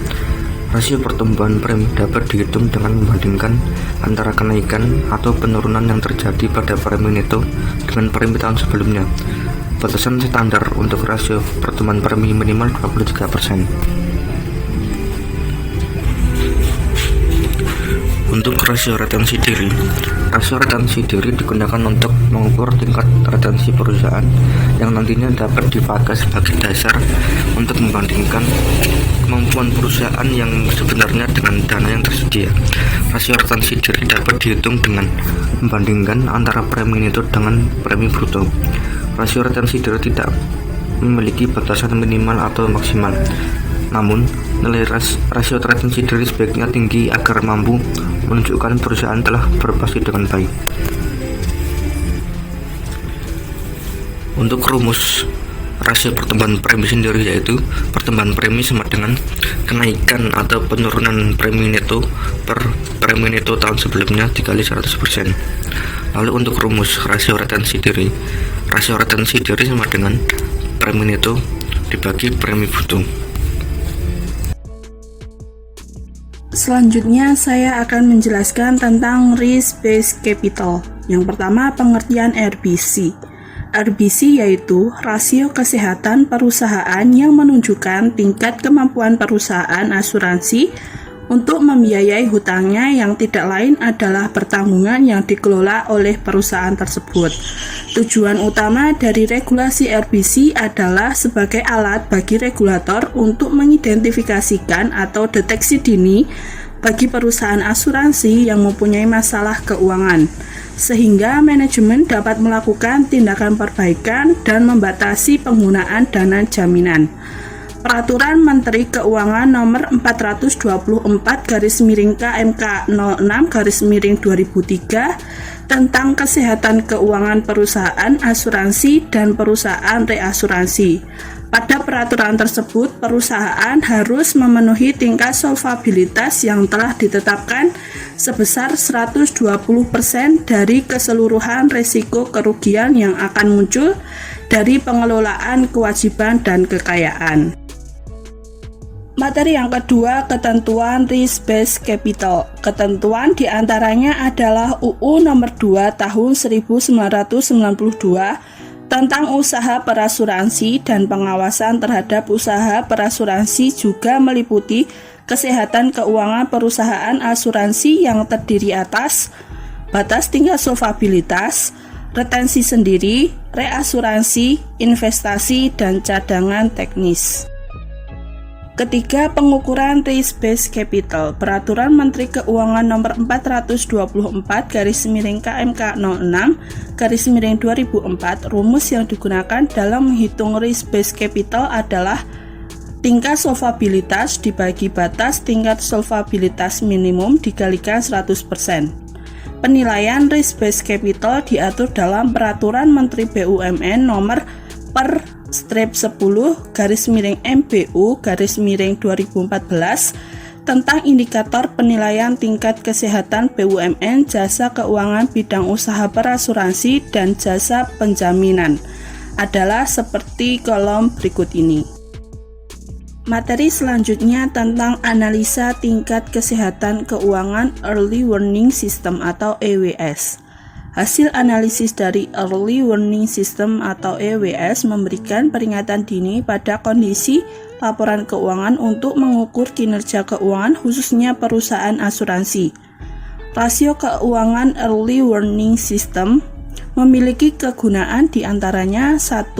Rasio pertumbuhan premi dapat dihitung dengan membandingkan antara kenaikan atau penurunan yang terjadi pada premi neto dengan premi tahun sebelumnya. Batasan standar untuk rasio pertumbuhan premi minimal 23%. Untuk rasio retensi diri digunakan untuk mengukur tingkat retensi perusahaan yang nantinya dapat dipakai sebagai dasar untuk membandingkan kemampuan perusahaan yang sebenarnya dengan dana yang tersedia. Rasio retensi diri dapat dihitung dengan membandingkan antara premi neto dengan premi bruto. Rasio retensi diri tidak memiliki batasan minimal atau maksimal. Namun, nilai rasio retensi diri sebaiknya tinggi agar mampu menunjukkan perusahaan telah beroperasi dengan baik. Untuk rumus rasio pertumbuhan premi sendiri yaitu pertumbuhan premi sama dengan kenaikan atau penurunan premi neto per premi neto tahun sebelumnya dikali 100%. Lalu untuk rumus rasio retensi diri sama dengan premi neto dibagi premi bruto. Selanjutnya saya akan menjelaskan tentang Risk Based Capital. Yang pertama, pengertian RBC. RBC yaitu rasio kesehatan perusahaan yang menunjukkan tingkat kemampuan perusahaan asuransi untuk membiayai hutangnya yang tidak lain adalah pertanggungan yang dikelola oleh perusahaan tersebut. Tujuan utama dari regulasi RBC adalah sebagai alat bagi regulator untuk mengidentifikasikan atau deteksi dini bagi perusahaan asuransi yang mempunyai masalah keuangan, sehingga manajemen dapat melakukan tindakan perbaikan dan membatasi penggunaan dana jaminan. Peraturan Menteri Keuangan Nomor 424/KMK 06/2003 tentang kesehatan keuangan perusahaan asuransi dan perusahaan reasuransi. Pada peraturan tersebut, perusahaan harus memenuhi tingkat solvabilitas yang telah ditetapkan sebesar 120% dari keseluruhan risiko kerugian yang akan muncul dari pengelolaan kewajiban dan kekayaan. Materi yang kedua, ketentuan Risk Based Capital. Ketentuan diantaranya adalah UU Nomor 2 Tahun 1992 tentang usaha perasuransi dan pengawasan terhadap usaha perasuransi juga meliputi kesehatan keuangan perusahaan asuransi yang terdiri atas batas tingkat solvabilitas, retensi sendiri, reasuransi, investasi, dan cadangan teknis. Ketiga, pengukuran Risk Based Capital. Peraturan Menteri Keuangan Nomor 424/KMK 06/2004. Rumus yang digunakan dalam menghitung Risk Based Capital adalah tingkat solvabilitas dibagi batas tingkat solvabilitas minimum dikalikan 100%. Penilaian Risk Based Capital diatur dalam Peraturan Menteri BUMN Nomor Per/10/MBU/2014 tentang indikator penilaian tingkat kesehatan BUMN, jasa keuangan bidang usaha perasuransi dan jasa penjaminan adalah seperti kolom berikut ini. Materi selanjutnya tentang analisa tingkat kesehatan keuangan Early Warning System atau EWS. Hasil analisis dari Early Warning System atau EWS memberikan peringatan dini pada kondisi laporan keuangan untuk mengukur kinerja keuangan khususnya perusahaan asuransi. Rasio keuangan Early Warning System memiliki kegunaan diantaranya 1.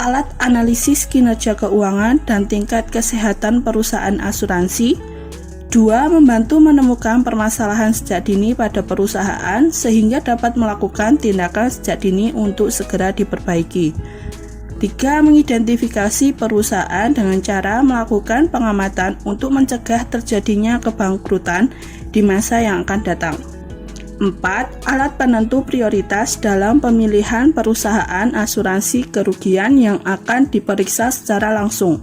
Alat analisis kinerja keuangan dan tingkat kesehatan perusahaan asuransi. 2. Membantu menemukan permasalahan sejak dini pada perusahaan sehingga dapat melakukan tindakan sejak dini untuk segera diperbaiki. 3. Mengidentifikasi perusahaan dengan cara melakukan pengamatan untuk mencegah terjadinya kebangkrutan di masa yang akan datang. 4. Alat penentu prioritas dalam pemilihan perusahaan asuransi kerugian yang akan diperiksa secara langsung.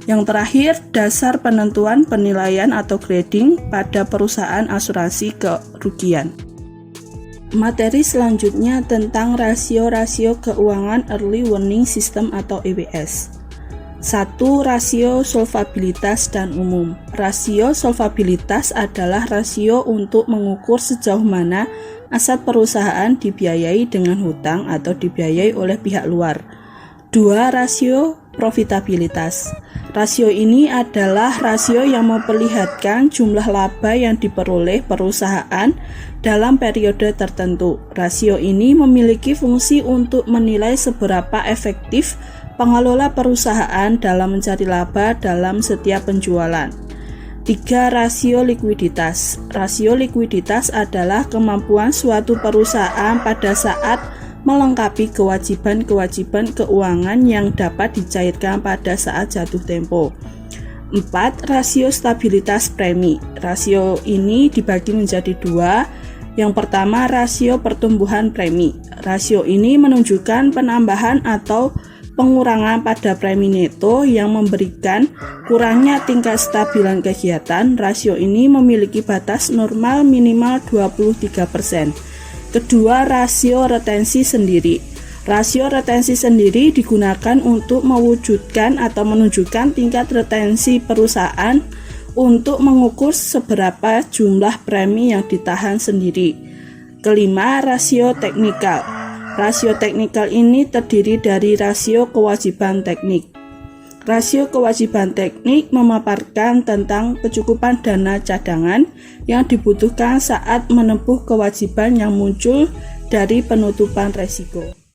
Yang terakhir, dasar penentuan penilaian atau grading pada perusahaan asuransi kerugian. Materi selanjutnya tentang rasio-rasio keuangan Early Warning System atau EWS. 1. Rasio solvabilitas dan umum. Rasio solvabilitas adalah rasio untuk mengukur sejauh mana aset perusahaan dibiayai dengan hutang atau dibiayai oleh pihak luar. 2. Rasio profitabilitas. Rasio ini adalah rasio yang memperlihatkan jumlah laba yang diperoleh perusahaan dalam periode tertentu. Rasio ini memiliki fungsi untuk menilai seberapa efektif pengelola perusahaan dalam mencari laba dalam setiap penjualan. 3. Rasio likuiditas. Rasio likuiditas adalah kemampuan suatu perusahaan pada saat melengkapi kewajiban-kewajiban keuangan yang dapat dicairkan pada saat jatuh tempo. 4. Rasio stabilitas premi. Rasio ini dibagi menjadi 2. Yang pertama, rasio pertumbuhan premi. Rasio ini menunjukkan penambahan atau pengurangan pada premi neto yang memberikan kurangnya tingkat stabilan kegiatan. Rasio ini memiliki batas normal minimal 23%. Kedua, rasio retensi sendiri. Rasio retensi sendiri digunakan untuk mewujudkan atau menunjukkan tingkat retensi perusahaan untuk mengukur seberapa jumlah premi yang ditahan sendiri. Kelima, rasio teknikal. Rasio teknikal ini terdiri dari rasio kewajiban teknik. Rasio kewajiban teknik memaparkan tentang kecukupan dana cadangan yang dibutuhkan saat menempuh kewajiban yang muncul dari penutupan resiko.